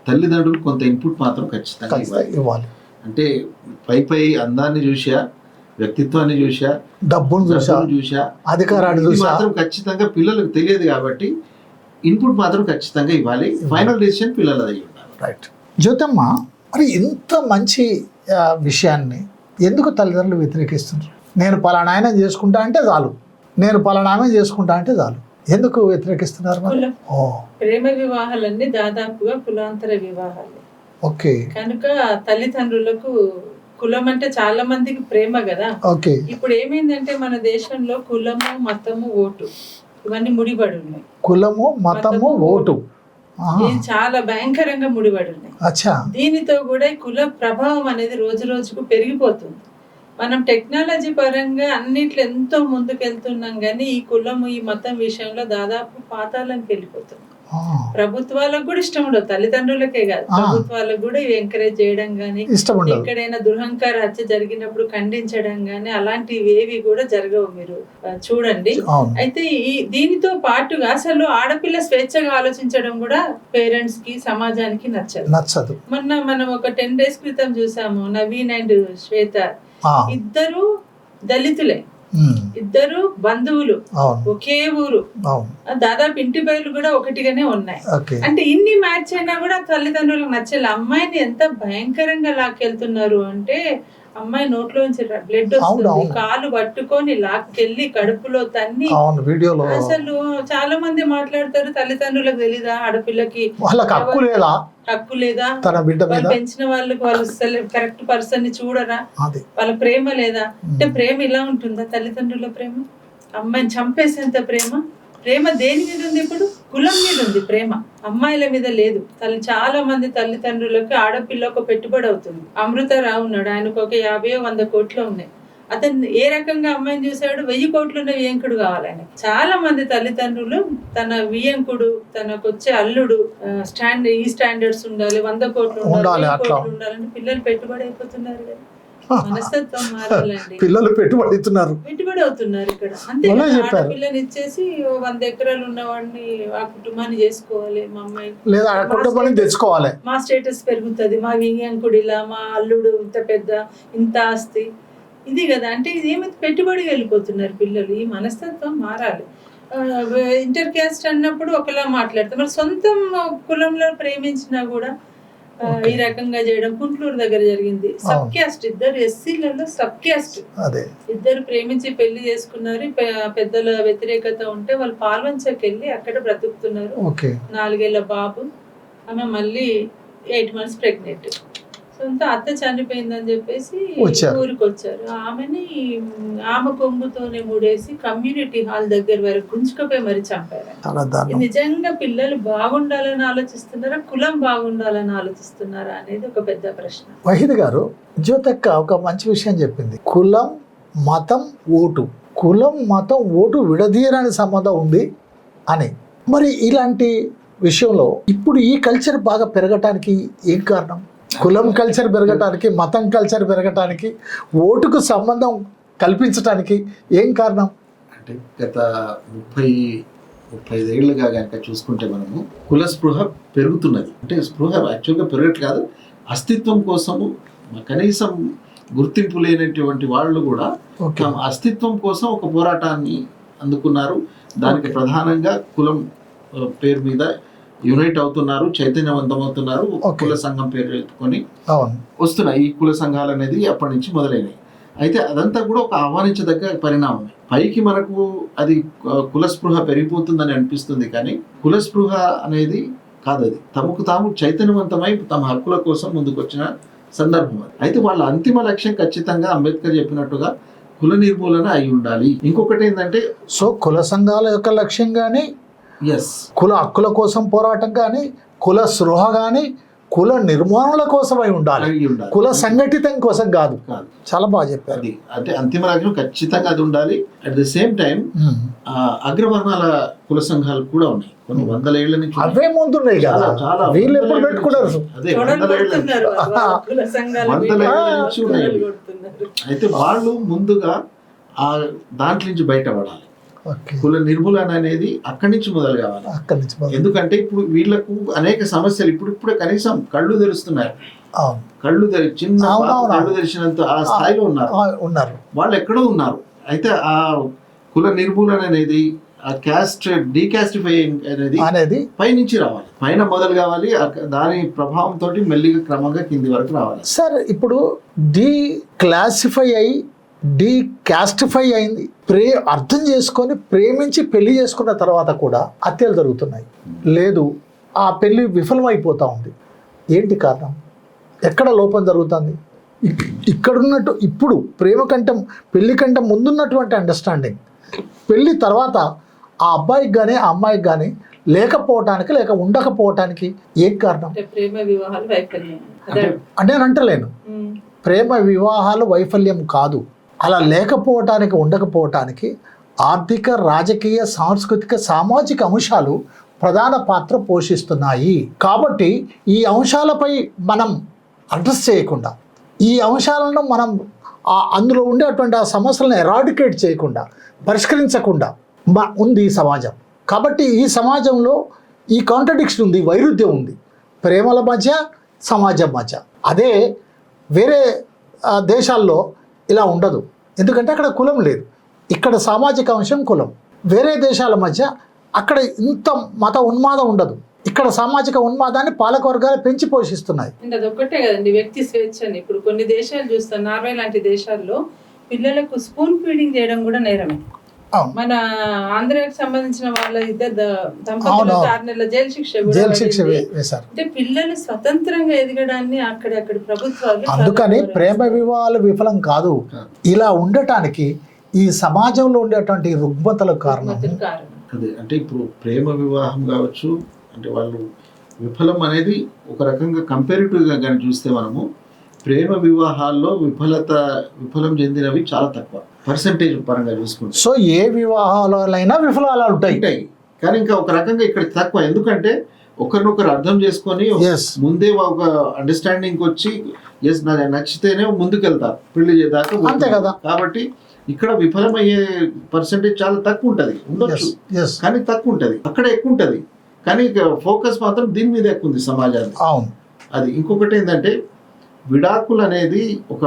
తల్లిదండ్రులు కొంత ఇన్పుట్ మాత్రం ఖచ్చితంగా ఇవ్వాలి. అంటే పై అందాన్ని చూసా, వ్యక్తిత్వాన్ని చూసా, డబ్బును చూసా, అధికారాన్ని చూసా మాత్రం ఖచ్చితంగా పిల్లలకు తెలియదు. కాబట్టి ఇన్పుట్ మాత్రం ఖచ్చితంగా ఇవ్వాలి. ఫైనల్ డెసిషన్ పిల్లలది ఉండాలి. రైట్. జ్యోతమ్మ, మరి ఇంత మంచి విషయాన్ని ఎందుకు తల్లిదండ్రులు వ్యతిరేకిస్తున్నారు? నేను పలానా ఆయన చేసుకుంటా అంటే చాలు, నేను పలానా ఆమె చేసుకుంటా అంటే చాలు, ఎందుకు వ్యతిరేకిస్తున్నారు? ప్రేమ వివాహాలన్నీ దాదాపుగా కులాంతర వివాహాలు. ఓకే కనుక తల్లిదండ్రులకు కులం అంటే చాలా మందికి ప్రేమ కదా. ఓకే ఇప్పుడు ఏమైందంటే మన దేశంలో కులము మతము ఓటు ఇవన్నీ ముడిపడి ఉన్నాయి. కులము మతము ఓటు ఇది చాలా భయంకరంగా ముడిపడి ఉన్నాయి. అచ్చా దీనితో కూడా ఈ కుల ప్రభావం అనేది రోజు రోజుకు పెరిగిపోతుంది. మనం టెక్నాలజీ పరంగా అన్నిట్లో ఎంతో ముందుకెళ్తున్నాం కానీ ఈ కులము ఈ మతం విషయంలో దాదాపు పాతాళంకి వెళ్ళిపోతుంది. ప్రభుత్వాలకు కూడా ఇష్టం ఉండదు, తల్లిదండ్రులకే కాదు ప్రభుత్వాలకు కూడా ఇవి ఎంకరేజ్ చేయడం గానీ, ఇష్టం ఉండదు. ఎక్కడైనా దురహంకార హత్య జరిగినప్పుడు ఖండించడం గానీ అలాంటివి ఏవి కూడా జరగవు. మీరు చూడండి. అయితే దీనితో పాటుగా అసలు ఆడపిల్ల స్వేచ్ఛగా ఆలోచించడం కూడా పేరెంట్స్ కి సమాజానికి నచ్చదు. మొన్న మనం ఒక 10 days క్రితం చూసాము, నవీన్ అండ్ శ్వేత ఇద్దరు దళితులే, ఇద్దరు బంధువులు, ఒకే ఊరు, దాదాపు ఇంటి పేర్లు కూడా ఒకటిగానే ఉన్నాయి. అంటే ఇన్ని మ్యాచ్ అయినా కూడా తల్లిదండ్రులకు నచ్చలే. అమ్మాయిని ఎంత భయంకరంగా లాక్కెళ్తున్నారు అంటే అమ్మాయి నోట్లోంచి బ్లడ్ వస్తుంది, కాలు పట్టుకొని లాక్కెళ్ళి కడుపులో తన్ని. అసలు చాలా మంది మాట్లాడతారు, తల్లిదండ్రులకు తెలీదా ఆడపిల్లకి హక్కు లేదా, వాళ్ళు పెంచిన వాళ్ళకి వాళ్ళు కరెక్ట్ పర్సన్ ని చూడరా, వాళ్ళ ప్రేమ లేదా అంటే ప్రేమ ఇలా ఉంటుందా? తల్లిదండ్రుల ప్రేమ అమ్మాయిని చంపేసేంత ప్రేమ దేని మీద ఉంది? ఇప్పుడు కులం మీద ఉంది ప్రేమ, అమ్మాయిల మీద లేదు. చాలా మంది తల్లిదండ్రులకు ఆడపిల్ల ఒక పెట్టుబడి అవుతుంది. అమృతరావు ఉన్నాడు, ఆయనకు ఒక 50-100 కోట్లు ఉన్నాయి. అతను ఏ రకంగా అమ్మాయిని చూసాడు? 1000 కోట్లు ఉన్న వియంకుడు కావాలి ఆయన. చాలా మంది తల్లిదండ్రులు తన వియంకుడు, తనకు వచ్చే అల్లుడు ఈ స్టాండర్డ్స్ ఉండాలి, 100 కోట్లు ఉండాలి, 1000 కోట్లు ఉండాలంటే పిల్లలు పెట్టుబడి అయిపోతున్నారు కదా. మనస్తత్వం మారాలండి. పిల్లలు పెట్టుబడి అవుతున్నారు ఇక్కడ. అంతే ఆడపిల్లని ఇచ్చేసి 100 ఎకరాలు ఉన్నవాడిని ఆ కుటుంబాన్ని చేసుకోవాలి, మా అమ్మాయి తెచ్చుకోవాలి, మా స్టేటస్ పెరుగుతుంది, మా వియంకుడు ఇలా, మా అల్లుడు ఇంత ఆస్తి, ఇది కదా. అంటే ఇది ఏమైతే పెట్టుబడి వెళ్ళిపోతున్నారు పిల్లలు. ఈ మనస్తత్వం మారాలి. ఇంటర్ క్యాస్ట్ అన్నప్పుడు ఒకలా మాట్లాడతారు, మరి సొంతం కులంలో ప్రేమించినా కూడా ఈ రకంగా చేయడం. గుంటూరు దగ్గర జరిగింది. సబ్ క్యాస్ట్, ఇద్దరు ఎస్సీలలో సబ్ క్యాస్ట్ ఇద్దరు ప్రేమించి పెళ్లి చేసుకున్నారు. పెద్దల వ్యతిరేకత ఉంటే వాళ్ళు పాల్వంచకి వెళ్ళి అక్కడ బ్రతుకుతున్నారు. 4 ఏళ్ల బాబు, ఆమె మళ్ళీ 8 months ప్రెగ్నెంట్. సొంత అత్త చనిపోయిందని చెప్పేసి ఊరికి వచ్చారు. ఆమె కొంగుతోనే ముడేసి కమ్యూనిటీ హాల్ దగ్గర వరకు గుంజుకపోయి మరి చంపారు. నిజంగా పిల్లలు బాగుండాలని ఆలోచిస్తున్నారా, కులం బాగుండాలని ఆలోచిస్తున్నారా అనేది ఒక పెద్ద ప్రశ్న. వహీద్ గారు, జ్యోతక్క ఒక మంచి విషయం చెప్పింది. కులం మతం ఓటు, కులం మతం ఓటు విడదీయరాని సంబంధం ఉంది అని. మరి ఇలాంటి విషయంలో ఇప్పుడు ఈ కల్చర్ బాగా పెరగటానికి ఏం కారణం? కులం కల్చర్ పెరగటానికి, మతం కల్చర్ పెరగటానికి, ఓటుకు సంబంధం కల్పించడానికి ఏం కారణం? అంటే గత 30-35 ఏళ్ళుగా కనుక చూసుకుంటే మనము కుల స్పృహ పెరుగుతున్నది. అంటే స్పృహ యాక్చువల్గా పెరగట్టు కాదు, అస్తిత్వం కోసము కనీసం గుర్తింపు లేనటువంటి వాళ్ళు కూడా అస్తిత్వం కోసం ఒక పోరాటాన్ని అందుకున్నారు. దానికి ప్రధానంగా కులం పేరు మీద యునైట్ అవుతున్నారు, చైతన్యవంతమవుతున్నారు. కుల సంఘం పేరు ఎత్తుకొని వస్తున్నాయి ఈ కుల సంఘాలు అనేది అప్పటి నుంచి మొదలైనవి. అయితే అదంతా కూడా ఒక ఆహ్వానించదగ్గ పరిణామం. పైకి మనకు అది కులస్పృహ పెరిగిపోతుందని అనిపిస్తుంది, కానీ కులస్పృహ అనేది కాదు, అది తమకు తాము చైతన్యవంతమై తమ హక్కుల కోసం ముందుకొచ్చిన సందర్భం అది. అయితే వాళ్ళ అంతిమ లక్ష్యం ఖచ్చితంగా అంబేద్కర్ చెప్పినట్టుగా కుల నిర్మూలన అయి ఉండాలి. ఇంకొకటి ఏంటంటే, సో కుల సంఘాల యొక్క లక్ష్యం కానీ, కుల హక్కుల కోసం పోరాటం కానీ, కుల స్పృహ కానీ కుల నిర్మాణాల కోసమై ఉండాలి, కుల సంఘటితం కోసం కాదు. చాలా బాగా చెప్పారు. అంటే అంతిమ లక్ష్యం ఖచ్చితంగా అది ఉండాలి. అట్ ది సేమ్ టైం అగ్రవర్ణాల కుల సంఘాలు కూడా ఉన్నాయి, కొన్ని 100 ఏళ్ల నుంచి. అవే ముందున్నాయి కదా, వీళ్ళు ఎప్పుడు పెట్టుకున్నారు? అదే 100 ఏళ్ల నుంచి ఉన్నాయి. అయితే వాళ్ళు ముందుగా ఆ దాంట్లో నుంచి బయటపడాలి. కుల నిర్మూలన అనేది అక్కడి నుంచి మొదలు కావాలి. ఎందుకంటే ఇప్పుడు వీళ్ళకు అనేక సమస్యలు ఇప్పుడిప్పుడే కనీసం కళ్ళు తెరుస్తున్నాయి. కళ్ళు చిన్న కళ్ళు తెరిచినంత ఆ స్థాయిలో ఉన్నారు వాళ్ళు, ఎక్కడో ఉన్నారు. అయితే ఆ కుల నిర్మూలన అనేది, ఆ క్యాస్ట్ డీకాస్టిఫైయింగ్ అనేది పై నుంచి రావాలి, పైన మొదలు కావాలి. దాని ప్రభావంతో మెల్లిగా క్రమంగా కింది వరకు రావాలి. సార్, ఇప్పుడు డీక్లాసిఫై అయ్యి డీకాస్టిఫై అయింది, అర్థం చేసుకొని ప్రేమించి పెళ్లి చేసుకున్న తర్వాత కూడా హత్యలు జరుగుతున్నాయి. లేదు, ఆ పెళ్లి విఫలమైపోతా ఉంది. ఏంటి కారణం? ఎక్కడ లోపం జరుగుతుంది? ఇక్కడున్నట్టు ఇప్పుడు ప్రేమ కంటే పెళ్లి కంటే ముందున్నటువంటి అండర్స్టాండింగ్ పెళ్లి తర్వాత ఆ అబ్బాయికి కానీ ఆ అమ్మాయికి కానీ లేకపోవటానికి లేక ఉండకపోవటానికి ఏం కారణం? అంటే ప్రేమ వివాహాలు వైఫల్యం అంటే నేను అంటలేను ప్రేమ వివాహాలు వైఫల్యం కాదు, అలా లేకపోవటానికి ఉండకపోవటానికి ఆర్థిక, రాజకీయ, సాంస్కృతిక, సామాజిక అంశాలు ప్రధాన పాత్ర పోషిస్తున్నాయి. కాబట్టి ఈ అంశాలపై మనం అడ్రస్ చేయకుండా, ఈ అంశాలను మనం అందులో ఉండేటువంటి ఆ సమస్యలను ఎరాడికేట్ చేయకుండా, పరిష్కరించకుండా ఉంది ఈ సమాజం. కాబట్టి ఈ సమాజంలో ఈ కాంట్రడిక్షన్ ఉంది, వైరుధ్యం ఉంది ప్రేమల మధ్య, సమాజం మధ్య. అదే వేరే దేశాల్లో ఇలా ఉండదు, ఎందుకంటే అక్కడ కులం లేదు, ఇక్కడ సామాజిక అంశం కులం. వేరే దేశాల మధ్య అక్కడ ఇంత మత ఉన్మాదం ఉండదు, ఇక్కడ సామాజిక ఉన్మాదాన్ని పాలకవర్గాలు పెంచి పోషిస్తున్నాయి. అంటే అదొక్కటే కదండి వ్యక్తి స్వేచ్ఛని. ఇప్పుడు కొన్ని దేశాలు చూస్తాం, నార్వే లాంటి దేశాల్లో పిల్లలకు స్పూన్ ఫీడింగ్ చేయడం కూడా నేరమే. మన ఆంధ్రాకి సంబంధించిన వాళ్ళ ఇద్దరు దంపతులకు 6 నెలల జైలు శిక్ష వేశారు. అంటే పిల్లలు స్వతంత్రంగా ఎదగడాన్ని అక్కడక్కడ ప్రభుత్వాలు. అందుకని ప్రేమ వివాహాలు విఫలం కాదు, ఇలా ఉండటానికి ఈ సమాజంలో ఉండేటువంటి రుగ్మతలకు కారణం. అదే అంటే ఇప్పుడు ప్రేమ వివాహం కావచ్చు, అంటే వాళ్ళు విఫలం అనేది ఒక రకంగా కంపారిటివ్గా కానీ చూస్తే మనము ప్రేమ వివాహాల్లో విఫలం చెందినవి చాలా తక్కువ పర్సంటేజ్ పరంగా చూసుకుంటే. సో ఏ వివాహాలైనా విఫలాలు ఉంటాయి, కానీ ఇంకా ఒక రకంగా ఇక్కడ తక్కువ. ఎందుకంటే ఒకరినొకరు అర్థం చేసుకొని ముందే ఒక అండర్స్టాండింగ్ వచ్చి ఎస్ నాకు నచ్చితేనే ముందుకెళ్తారు పెళ్లి చేద్దాకా, అంతే కదా. కాబట్టి ఇక్కడ విఫలమయ్యే పర్సంటేజ్ చాలా తక్కువ ఉంటుంది, ఉండొచ్చు కానీ తక్కువ ఉంటుంది. అక్కడ ఎక్కువ ఉంటుంది కానీ ఫోకస్ మాత్రం దీని మీద ఎక్కువ ఉంది సమాజానికి. అవును. అది ఇంకొకటి ఏంటంటే విడాకులు అనేది ఒక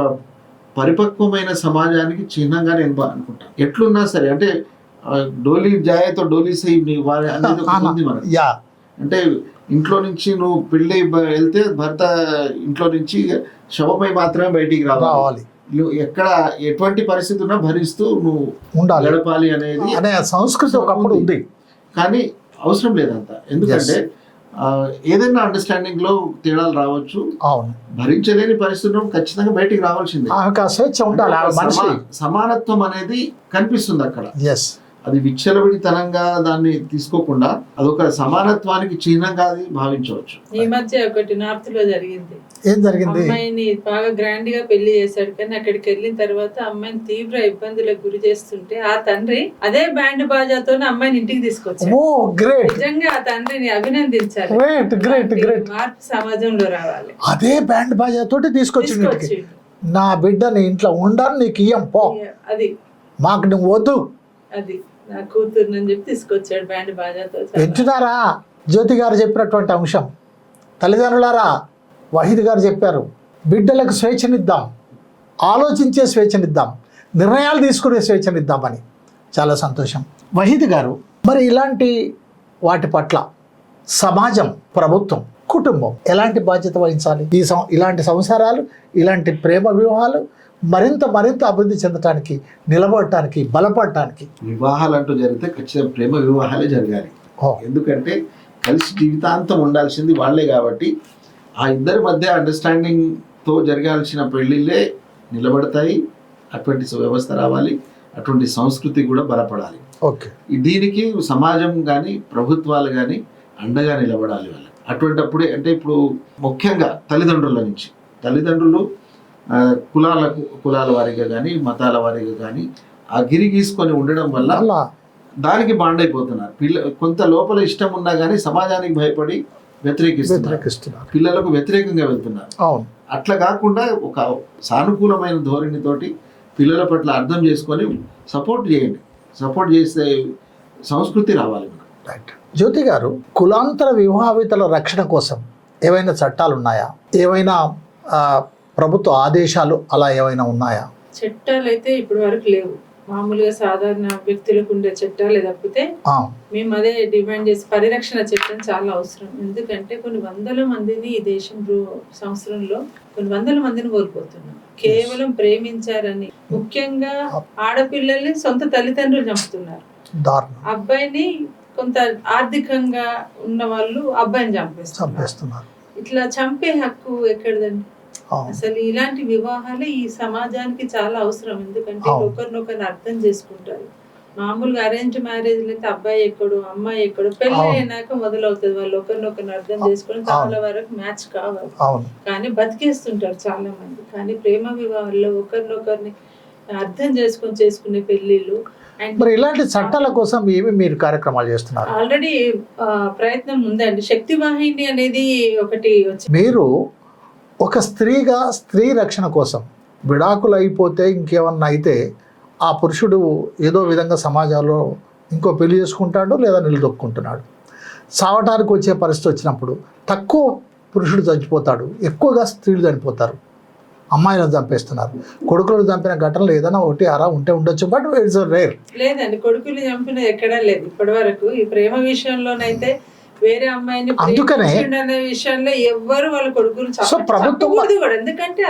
పరిపక్వమైన సమాజానికి చిహ్నంగా నేను అనుకుంటాను. ఎట్లున్నా సరే అంటే డోలీ జాయతో డోలీ సై అనేది ఉంది మనకి. అంటే ఇంట్లో నుంచి నువ్వు పెళ్ళి వెళ్తే భర్త ఇంట్లో నుంచి శవమై మాత్రమే బయటికి రావాలి, నువ్వు ఎక్కడ ఎటువంటి పరిస్థితి ఉన్నా భరిస్తూ నువ్వు గడపాలి అనేది సంస్కృతి ఒకప్పుడు ఉంది. కానీ అవసరం లేదంత, ఎందుకంటే ఏదైనా అండర్స్టాండింగ్ లో తేడాలు రావచ్చు. అవును, భరించలేని పరిస్థితుల్లో ఖచ్చితంగా బయటికి రావాల్సిందే. సమానత్వం అనేది కనిపిస్తుంది అక్కడ. అది విచ్చలవిడితనంగా దాన్ని తీసుకోకుండా అదొక సమానత్వానికి చిహ్నంగా అది భావించవచ్చు. ఈ మధ్య ఒకటి నార్త్ లో జరిగింది. ఏం జరిగింది? అమ్మాయిని బాగా గ్రాండ్ గా పెళ్లి చేశాడు, కానీ అక్కడికి వెళ్ళిన తర్వాత అమ్మాయిని తీవ్ర ఇబ్బందులకు గురి చేస్తుంటే ఆ తండ్రి అదే బ్యాండ్ బాజాతో అమ్మాయిని ఇంటికి తీసుకొచ్చాడు. నిజంగా ఆ తండ్రిని అభినందించాలి. మార్పు సమాజంలో రావాలి. అదే బ్యాండ్ బాజాతో తీసుకొచ్చి నా బిడ్డని ఇంట్లో ఉండను, నీకు ఇయ్యం పో, అది మాకు నువ్వు వద్దు, అది నా కూతురు అని చెప్పి తీసుకొచ్చాడు బ్యాండ్ బాజాతో. వింటున్నారా జ్యోతి గారు చెప్పినటువంటి అంశం? తల్లిదండ్రులారా, వహీద్ గారు చెప్పారు, బిడ్డలకు స్వేచ్ఛనిద్దాం, ఆలోచించే స్వేచ్ఛనిద్దాం, నిర్ణయాలు తీసుకునే స్వేచ్ఛనిద్దామని. చాలా సంతోషం. వహీద్ గారు, మరి ఇలాంటి వాటి పట్ల సమాజం, ప్రభుత్వం, కుటుంబం ఎలాంటి బాధ్యత వహించాలి? ఇలాంటి సంసారాలు, ఇలాంటి ప్రేమ వివాహాలు మరింత అభివృద్ధి చెందటానికి, నిలబడటానికి, బలపడటానికి. వివాహాలు అంటూ జరిగితే ఖచ్చితంగా ప్రేమ వివాహాలే జరగాలి. ఎందుకంటే కలిసి జీవితాంతం ఉండాల్సింది వాళ్ళే కాబట్టి ఆ ఇద్దరి మధ్య అండర్స్టాండింగ్తో జరగాల్సిన పెళ్ళిళ్ళే నిలబడతాయి. అటువంటి వ్యవస్థ రావాలి, అటువంటి సంస్కృతి కూడా బలపడాలి. ఓకే, దీనికి సమాజం కానీ ప్రభుత్వాలు కానీ అండగా నిలబడాలి వాళ్ళకి. అటువంటప్పుడే అంటే ఇప్పుడు ముఖ్యంగా తల్లిదండ్రులు కులాల వారీగా కానీ మతాల వారీగా కానీ ఆ గిరి గీసుకొని ఉండడం వల్ల దానికి బాండ్ అయిపోతున్నారు. కొంత లోపల ఇష్టం ఉన్నా కానీ సమాజానికి భయపడి వ్యతిరేకిస్తున్నారు, పిల్లలకు వ్యతిరేకంగా వెళ్తున్నారు. అట్లా కాకుండా ఒక సానుకూలమైన ధోరణితోటి పిల్లల పట్ల అర్థం చేసుకొని సపోర్ట్ చేయండి. సపోర్ట్ చేసే సంస్కృతి రావాలి. జ్యోతి గారు, కులాంతర వివాహితుల రక్షణ కోసం ఏవైనా చట్టాలు ఉన్నాయా? ఏవైనా ప్రభుత్వ ఆదేశాలు అలా ఏమైనా ఉన్నాయా? చట్టాలు అయితే ఇప్పటి వరకు లేవు. మామూలుగా సాధారణ వ్యక్తులకు ఉండే చట్టాలు తప్పితే మేము అదే డిమాండ్ చేసి పరిరక్షణ చట్టం చాలా అవసరం. ఎందుకంటే కొన్ని వందల మందిని ఈ సంవత్సరంలో కొన్ని వందల మందిని కోల్పోతున్నాం కేవలం ప్రేమించారని. ముఖ్యంగా ఆడపిల్లల్ని సొంత తల్లిదండ్రులు చంపుతున్నారు. అబ్బాయిని కొంత ఆర్థికంగా ఉన్న వాళ్ళు అబ్బాయిని చంపేస్తున్నారు. ఇట్లా చంపే హక్కు ఎక్కడదండి? అవును. అసలు ఇలాంటి వివాహాలు ఈ సమాజానికి చాలా అవసరం. ఎందుకంటే అవును. ఒకరినొకరిని అర్థం చేసుకుంటారు. మామూలుగా అరేంజ్ మ్యారేజ్లు అయితే అబ్బాయి ఎక్కడు అమ్మాయి ఎక్కడు, పెళ్లి అవును. అయినాక మొదలవుతుంది. వాళ్ళు ఒకరినొకరిని అర్థం చేసుకొని చాలా వరకు మ్యాచ్ కావాలి, అవును. కానీ బతికేస్తుంటారు చాలా మంది. కానీ ప్రేమ వివాహాల్లో ఒకరినొకరిని అర్థం చేసుకొని చేసుకునే పెళ్లిళ్ళు. మరి ఇలాంటి చట్టాల కోసం ఏమి మీరు కార్యక్రమాలు చేస్తున్నారు? ఆల్రెడీ ప్రయత్నం ఉందండి. శక్తి వాహిని అనేది ఒకటి వచ్చి మీరు ఒక స్త్రీగా స్త్రీ రక్షణ కోసం విడాకులు అయిపోతే ఇంకేమన్నా అయితే ఆ పురుషుడు ఏదో విధంగా సమాజంలో ఇంకో పెళ్లి చేసుకుంటాడు లేదా నిలదొక్కుంటున్నాడు. చావటానికి వచ్చే పరిస్థితి వచ్చినప్పుడు తక్కువ పురుషుడు చచ్చిపోతాడు, ఎక్కువగా స్త్రీలు చనిపోతారు. అమ్మాయిలను చంపేస్తున్నారు. కొడుకులను చంపిన ఘటనలు ఏదైనా ఒకటి అరా ఉంటే ఉండొచ్చు, బట్ ఇట్స్ రేర్. లేదండి, కొడుకులు చంపిన ఎక్కడా లేదు ఇప్పటి వరకు. ఈ ప్రేమ విషయంలోనైతే వేరే అమ్మాయిని అందుకనే అనే విషయంలో ఎవ్వరు వాళ్ళ కొడుకులు సో ప్రభుత్వం కూడా, ఎందుకంటే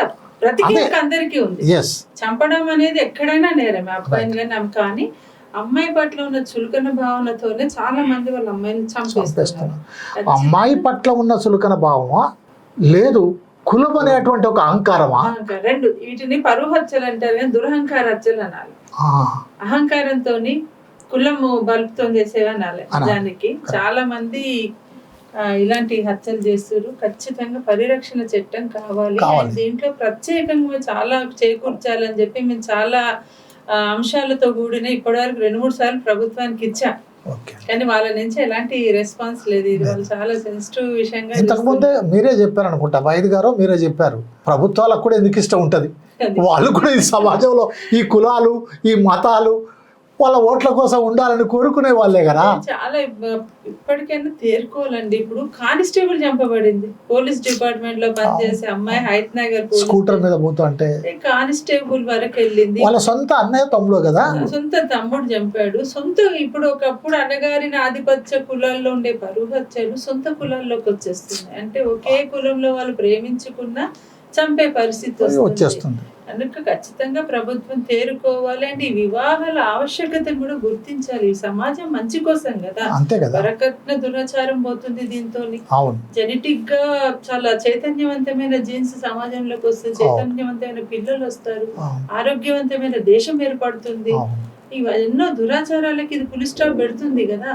ప్రతి అందరికీ ఉంది. చంపడం అనేది ఎక్కడైనా నేరమే, అబ్బాయిని కానీ. కానీ అమ్మాయి పట్ల ఉన్న చులకన భావనతోనే చాలా మంది వాళ్ళ అమ్మాయిని చంపేస్తున్నారు. అమ్మాయి పట్ల ఉన్న చులకన భావమా లేదు కులం అనేటువంటి ఒక అహంకారమా? రెండు. వీటిని పరువు హత్యలు అంటారు కానీ దురహంకార హత్యలు అనాలి. అహంకారంతో కులము బలుపుతో చేసేవి అనాలి. దానికి చాలా మంది ఇలాంటి హత్యలు చేస్తారు. ఖచ్చితంగా పరిరక్షణ చట్టం కావాలి. దీంట్లో ప్రత్యేకంగా చాలా చేకూర్చాలని చెప్పి మేము చాలా అంశాలతో కూడిన ఇప్పటివరకు 2-3 సార్లు ప్రభుత్వానికి ఇచ్చాం. కానీ వాళ్ళ నుంచి ఎలాంటి రెస్పాన్స్ లేదు. ఇది వాళ్ళు చాలా సెన్సిటివ్ విషయంగా. ఇంతకుముందే మీరే చెప్పారు అనుకుంటా, వైద్య గారు మీరే చెప్పారు, ప్రభుత్వాలకు కూడా ఎందుకు ఇష్టం ఉంటుంది, వాళ్ళు కూడా ఈ సమాజంలో ఈ కులాలు ఈ మతాలు వాళ్ళ ఓట్ల కోసం ఉండాలని కోరుకునే వాళ్ళే కదా. చాలా ఇప్పటికైనా తేరుకోవాలండి. ఇప్పుడు కానిస్టేబుల్ చంపబడింది, పోలీస్ డిపార్ట్మెంట్ లో పనిచేసే అమ్మాయి హైత్ నగర్ స్కూటర్ మీద పోతుంటే కానిస్టేబుల్ వరకు వెళ్ళింది. వాళ్ళ సొంత అన్నయ్య తమ్ముడు కదా, సొంత తమ్ముడు చంపాడు. ఇప్పుడు ఒకప్పుడు అన్నగారిన ఆధిపత్య కులాల్లో ఉండే పరువు హత్యలు సొంత కులాల్లోకి వచ్చేస్తున్నాయి. అంటే ఒకే కులంలో వాళ్ళు ప్రేమించుకున్నా చంపే పరిస్థితి వచ్చేస్తుంది. అందుకు ఖచ్చితంగా ప్రభుత్వం తేరుకోవాలి. అంటే ఈ వివాహాల ఆవశ్యకతను కూడా గుర్తించాలి. ఈ సమాజం మంచి కోసం కదా. వరకట్న దురాచారం పోతుంది దీంతో. జెనెటిక్ గా చాలా చైతన్యవంతమైన జీన్స్ సమాజంలోకి వస్తే చైతన్యవంతమైన పిల్లలు వస్తారు, ఆరోగ్యవంతమైన దేశం ఏర్పడుతుంది. ఇవి ఎన్నో దురాచారాలకి ఇది ఫుల్ స్టాప్ పెడుతుంది కదా.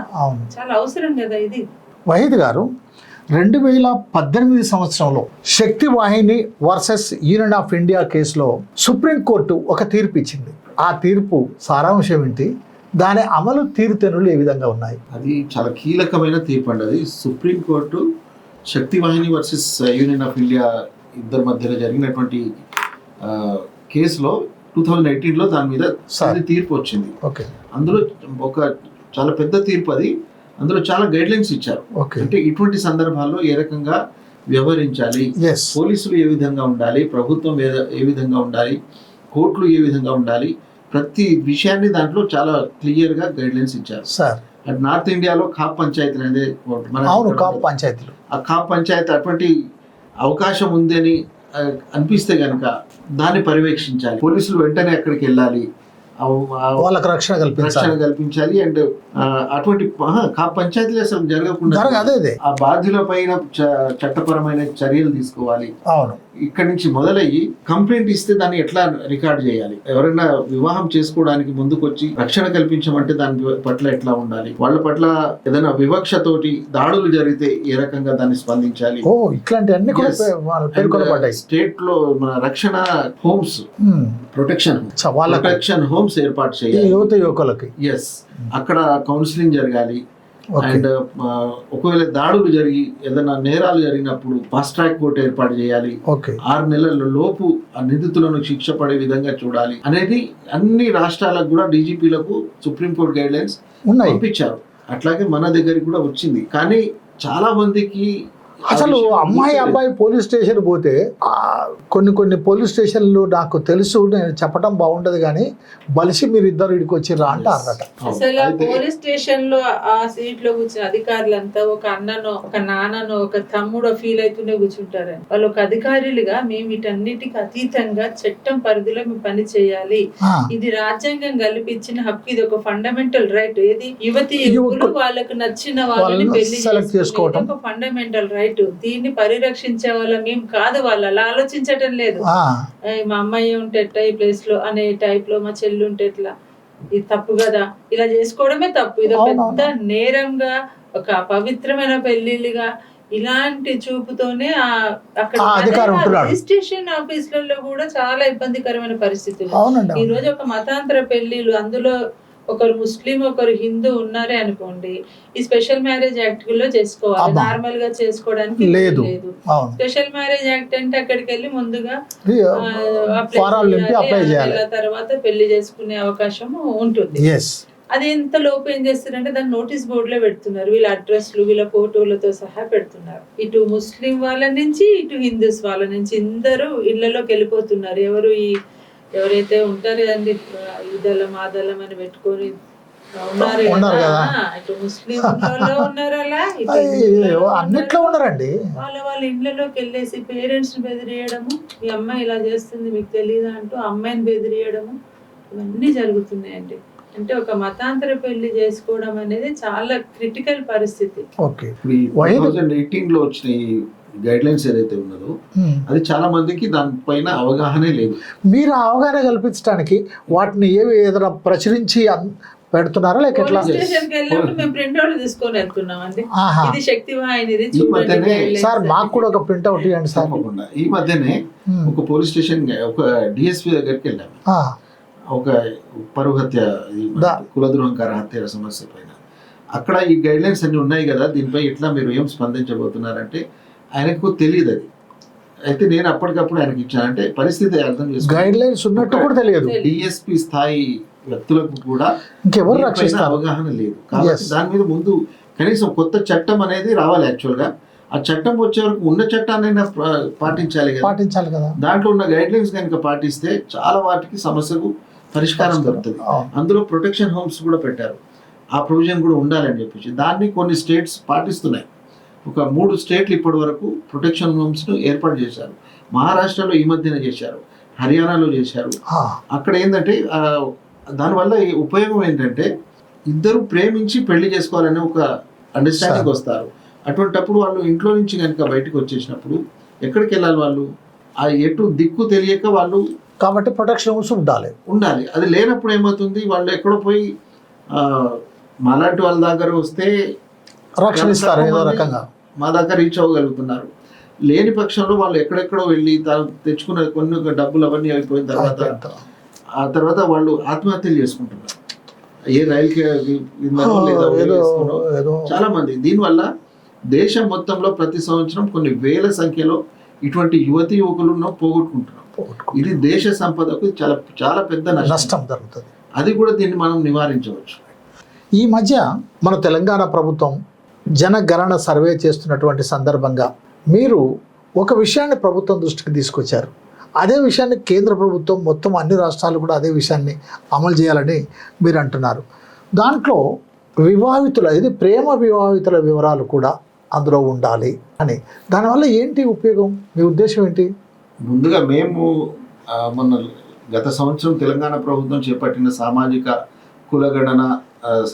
చాలా అవసరం కదా ఇది. వహీద్ గారు, 2018 సంవత్సరంలో శక్తి వాహిని వర్సెస్ యూనియన్ ఆఫ్ ఇండియా కేసులో సుప్రీంకోర్టు ఒక తీర్పు ఇచ్చింది. ఆ తీర్పు సారాంశం ఏంటి, దాని అమలు తీరుతెన్నులు ఏ విధంగా ఉన్నాయి? అది చాలా కీలకమైన తీర్పు అండి. అది supreme court Shakti Vahini versus union of India ఇద్దరి మధ్యలో జరిగినటువంటి కేసులో 2018లో దాని మీద తీర్పు వచ్చింది. అందులో ఒక చాలా పెద్ద తీర్పు అది. అందులో చాలా గైడ్ లైన్స్ ఇచ్చారు. అంటే ఇటువంటి సందర్భాల్లో ఏ రకంగా వ్యవహరించాలి, పోలీసులు ఏ విధంగా ఉండాలి, ప్రభుత్వం ఏ విధంగా ఉండాలి, కోర్టులు ఏ విధంగా ఉండాలి, ప్రతి విషయాన్ని దాంట్లో చాలా క్లియర్ గా గైడ్ లైన్స్ ఇచ్చారు. అటు నార్త్ ఇండియాలో ఖాప్ పంచాయతీలు అనేది ఆ ఖాప్ పంచాయతీ అటువంటి అవకాశం ఉందని అనిపిస్తే గనక దాన్ని పర్యవేక్షించాలి. పోలీసులు వెంటనే అక్కడికి వెళ్ళాలి, వాళ్ళకి రక్షణ కల్పించాలి. అండ్ అటువంటి పంచాయతీలు అసలు జరగకుండా ఆ బాధ్యుల పైన చట్టపరమైన చర్యలు తీసుకోవాలి. ఇక్కడి నుంచి మొదలయ్యి కంప్లైంట్ ఇస్తే దాన్ని ఎట్లా రికార్డ్ చేయాలి, ఎవరైనా వివాహం చేసుకోవడానికి ముందుకొచ్చి రక్షణ కల్పించమంటే దాని పట్ల ఎట్లా ఉండాలి, వాళ్ళ పట్ల ఏదైనా వివక్షతోటి దాడులు జరిగితే ఏ రకంగా దాన్ని స్పందించాలి. స్టేట్ లో మన రక్షణ హోమ్స్, ప్రొటెక్షన్ హోమ్స్ ఏర్పాటు చేయాలి. ఎస్, అక్కడ కౌన్సిలింగ్ జరగాలి. అండ్ ఒకవేళ దాడులు జరిగి ఏదైనా నేరాలు జరిగినప్పుడు ఫాస్ట్ ట్రాక్ కోర్టు ఏర్పాటు చేయాలి. 6 నెలల లోపు ఆ నిందితులను శిక్ష పడే విధంగా చూడాలి అనేది అన్ని రాష్ట్రాలకు కూడా డీజీపీలకు సుప్రీంకోర్టు గైడ్ లైన్స్ పంపించారు. అట్లాగే మన దగ్గరికి కూడా వచ్చింది. కానీ చాలా మందికి అసలు అమ్మాయి అబ్బాయి పోలీస్ స్టేషన్ పోతే కొన్ని పోలీస్ స్టేషన్లు నాకు తెలుసు, నేను చెప్పడం బాగుండదు కానీ బలిసి మీరు ఇద్దరు ఇడికి వచ్చిర్రా అంటే అన్నట. అసలు పోలీస్ స్టేషన్ లో ఆ సీట్ లో కూర్చున్న అధికారులంతా ఒక అన్ననో ఒక నాన్ననో ఒక తమ్ముడో ఫీల్ అవుతూనే కూర్చుంటారని. వాళ్ళు ఒక అధికారులుగా మేము వీటన్నిటికి అతీతంగా చట్టం పరిధిలో మేము పని చేయాలి, ఇది రాజ్యాంగం కల్పించిన హక్కు, ఇది ఒక ఫండమెంటల్ రైట్. ఏది యువతి యువకులు వాళ్ళకు నచ్చిన వాళ్ళని పెళ్లి చేసుకోవడం ఒక ఫండమెంటల్ రైట్. రైట్. దీన్ని పరిరక్షించే వాళ్ళం ఏం కాదు, వాళ్ళు అలా ఆలోచించటం లేదు. మా అమ్మాయి ఉంటే ఎట్లా ఈ ప్లేస్ లో అనే టైప్ లో, మా చెల్లి ఉంటే ఎట్లా, ఇది తప్పు కదా, ఇలా చేసుకోవడమే తప్పు, ఇది పెద్ద నేరంగా, ఒక పవిత్రమైన పెళ్లిగా ఇలాంటి చూపుతోనే అక్కడ రిజిస్ట్రేషన్ ఆఫీసులలో కూడా చాలా ఇబ్బందికరమైన పరిస్థితులు. ఈ రోజు ఒక మతాంతర పెళ్లిలు, అందులో ఒకరు ముస్లిం ఒకరు హిందూ ఉన్నారే అనుకోండి, ఈ స్పెషల్ మ్యారేజ్ యాక్ట్ లో చేసుకోవాలి, నార్మల్ గా చేసుకోవడానికి లేదు. స్పెషల్ మ్యారేజ్ యాక్ట్ అంటే అక్కడికి వెళ్ళి ముందుగా తర్వాత పెళ్లి చేసుకునే అవకాశం ఉంటుంది. అది ఎంత లోపు ఏం చేస్తారంటే దాన్ని నోటీస్ బోర్డు లో పెడుతున్నారు, వీళ్ళ అడ్రస్లు వీళ్ళ ఫోటోలతో సహా పెడుతున్నారు. ఇటు ముస్లిం వాళ్ళ నుంచి ఇటు హిందూస్ వాళ్ళ నుంచి అందరూ ఇళ్లలోకి వెళ్ళిపోతున్నారు. ఎవరైతే ఉంటారు కదండి, ఈ దళం ఆ దళం అని పెట్టుకొని ఉన్నారు కదా, ఇటు ముస్లిం ఉన్నారు, అలా అన్నిట్లో ఉన్నారండి. వాళ్ళ ఇళ్లలోకి వెళ్ళేసి పేరెంట్స్ ని బెదిరియడము, ఈ అమ్మాయి ఇలా చేస్తుంది మీకు తెలియదా అంటూ అమ్మాయిని బెదిరియడము, ఇవన్నీ జరుగుతున్నాయండి. అంటే ఒక మతాంతర పెళ్లి చేసుకోవడం అనేది చాలా క్రిటికల్ పరిస్థితి. ఓకే, 2018 లో వచ్చిన గైడ్ లైన్స్ ఏదైతే ఉన్నదో అది చాలా మందికి దానిపైన అవగాహనే లేదు. మీరు అవగాహన కల్పించడానికి వాటిని ఏదైనా ప్రచురించి పెడుతున్నారా లేక ఎట్లా? స్టేషన్కి వెళ్ళినప్పుడు మేము ప్రింట్ అవుట్ తీసుకొని వెళ్తున్నామండి, ఇది శక్తివాహినిది సార్, మాకు కూడా ఒక ప్రింట్ అవుట్ ఇవ్వండి సార్. ఈ మధ్యనే ఒక పోలీస్ స్టేషన్ ఒక డిఎస్పీ దగ్గరికి వెళ్ళాము, ఒక పరువు హత్య, కులద్రోహంకార హత్య సమస్య పైన. అక్కడ ఈ గైడ్ లైన్స్ అన్ని ఉన్నాయి కదా, దీనిపై ఎట్లా మీరు ఏం స్పందించబోతున్నారంటే ఆయనకు తెలియదు అది. అయితే నేను అప్పటికప్పుడు ఆయనకి ఇచ్చానంటే పరిస్థితి అర్థం చేసుకో, గైడ్ లైన్స్ ఉన్నట్టు కూడా తెలియదు. డిఎస్పీ స్థాయి వ్యక్తులకు కూడా ఇంకెవరు రక్షిస్తారు అవగాహన లేదు. కాబట్టి దాని మీద ముందు కనీసం కొత్త చట్టం అనేది రావాలి. యాక్చువల్గా ఆ చట్టం వచ్చే వరకు ఉన్న చట్టాన్ని పాటించాలి కదా. దాంట్లో ఉన్న గైడ్ లైన్స్ కనుక పాటిస్తే చాలా వాటికి సమస్యకు పరిష్కారం దొరుకుతుంది. అందులో ప్రొటెక్షన్ హోమ్స్ కూడా పెట్టారు, ఆ ప్రొవిజన్ కూడా ఉండాలని చెప్పేసి దాన్ని కొన్ని స్టేట్స్ పాటిస్తున్నాయి. ఒక 3 స్టేట్లు ఇప్పటి వరకు ప్రొటెక్షన్ హోమ్స్ను ఏర్పాటు చేశారు. మహారాష్ట్రలో ఈ మధ్యన చేశారు, హర్యానాలో చేశారు. అక్కడ ఏంటంటే దానివల్ల ఉపయోగం ఏంటంటే ఇద్దరు ప్రేమించి పెళ్లి చేసుకోవాలనే ఒక అండర్స్టాండింగ్ వస్తారు. అటువంటప్పుడు వాళ్ళు ఇంట్లో నుంచి కనుక బయటకు వచ్చేసినప్పుడు ఎక్కడికి వెళ్ళాలి వాళ్ళు, ఆ ఎటు దిక్కు తెలియక వాళ్ళు, కాబట్టి ప్రొటెక్షన్ హోమ్స్ ఉండాలి. అది లేనప్పుడు ఏమవుతుంది, వాళ్ళు ఎక్కడో పోయి మాలాంటి వాళ్ళ దగ్గర వస్తే రక్షణిస్తారు, ఏదో రకంగా మా దగ్గర రీచ్ అవ్వగలుగుతున్నారు. లేని పక్షంలో వాళ్ళు ఎక్కడెక్కడో వెళ్ళి తెచ్చుకున్న కొన్ని డబ్బులు అవన్నీ అయిపోయిన తర్వాత వాళ్ళు ఆత్మహత్యలు చేసుకుంటున్నారు. ఏ రైలుకి చాలా మంది. దీనివల్ల దేశం మొత్తంలో ప్రతి సంవత్సరం కొన్ని వేల సంఖ్యలో ఇటువంటి యువతి యువకులను పోగొట్టుకుంటున్నాం. ఇది దేశ సంపదకు చాలా చాలా పెద్ద నష్టం జరుగుతుంది. అది కూడా దీన్ని మనం నివారించవచ్చు. ఈ మధ్య మన తెలంగాణ ప్రభుత్వం జనగణన సర్వే చేస్తున్నటువంటి సందర్భంగా మీరు ఒక విషయాన్ని ప్రభుత్వం దృష్టికి తీసుకొచ్చారు. అదే విషయాన్ని కేంద్ర ప్రభుత్వం మొత్తం అన్ని రాష్ట్రాలు కూడా అదే విషయాన్ని అమలు చేయాలని మీరు అంటున్నారు. దాంట్లో ఇది ప్రేమ వివాహితుల వివరాలు కూడా అందులో ఉండాలి అని. దానివల్ల ఏంటి ఉపయోగం, మీ ఉద్దేశం ఏంటి? ముందుగా మేము మొన్న గత సంవత్సరం తెలంగాణ ప్రభుత్వం చేపట్టిన సామాజిక కులగణన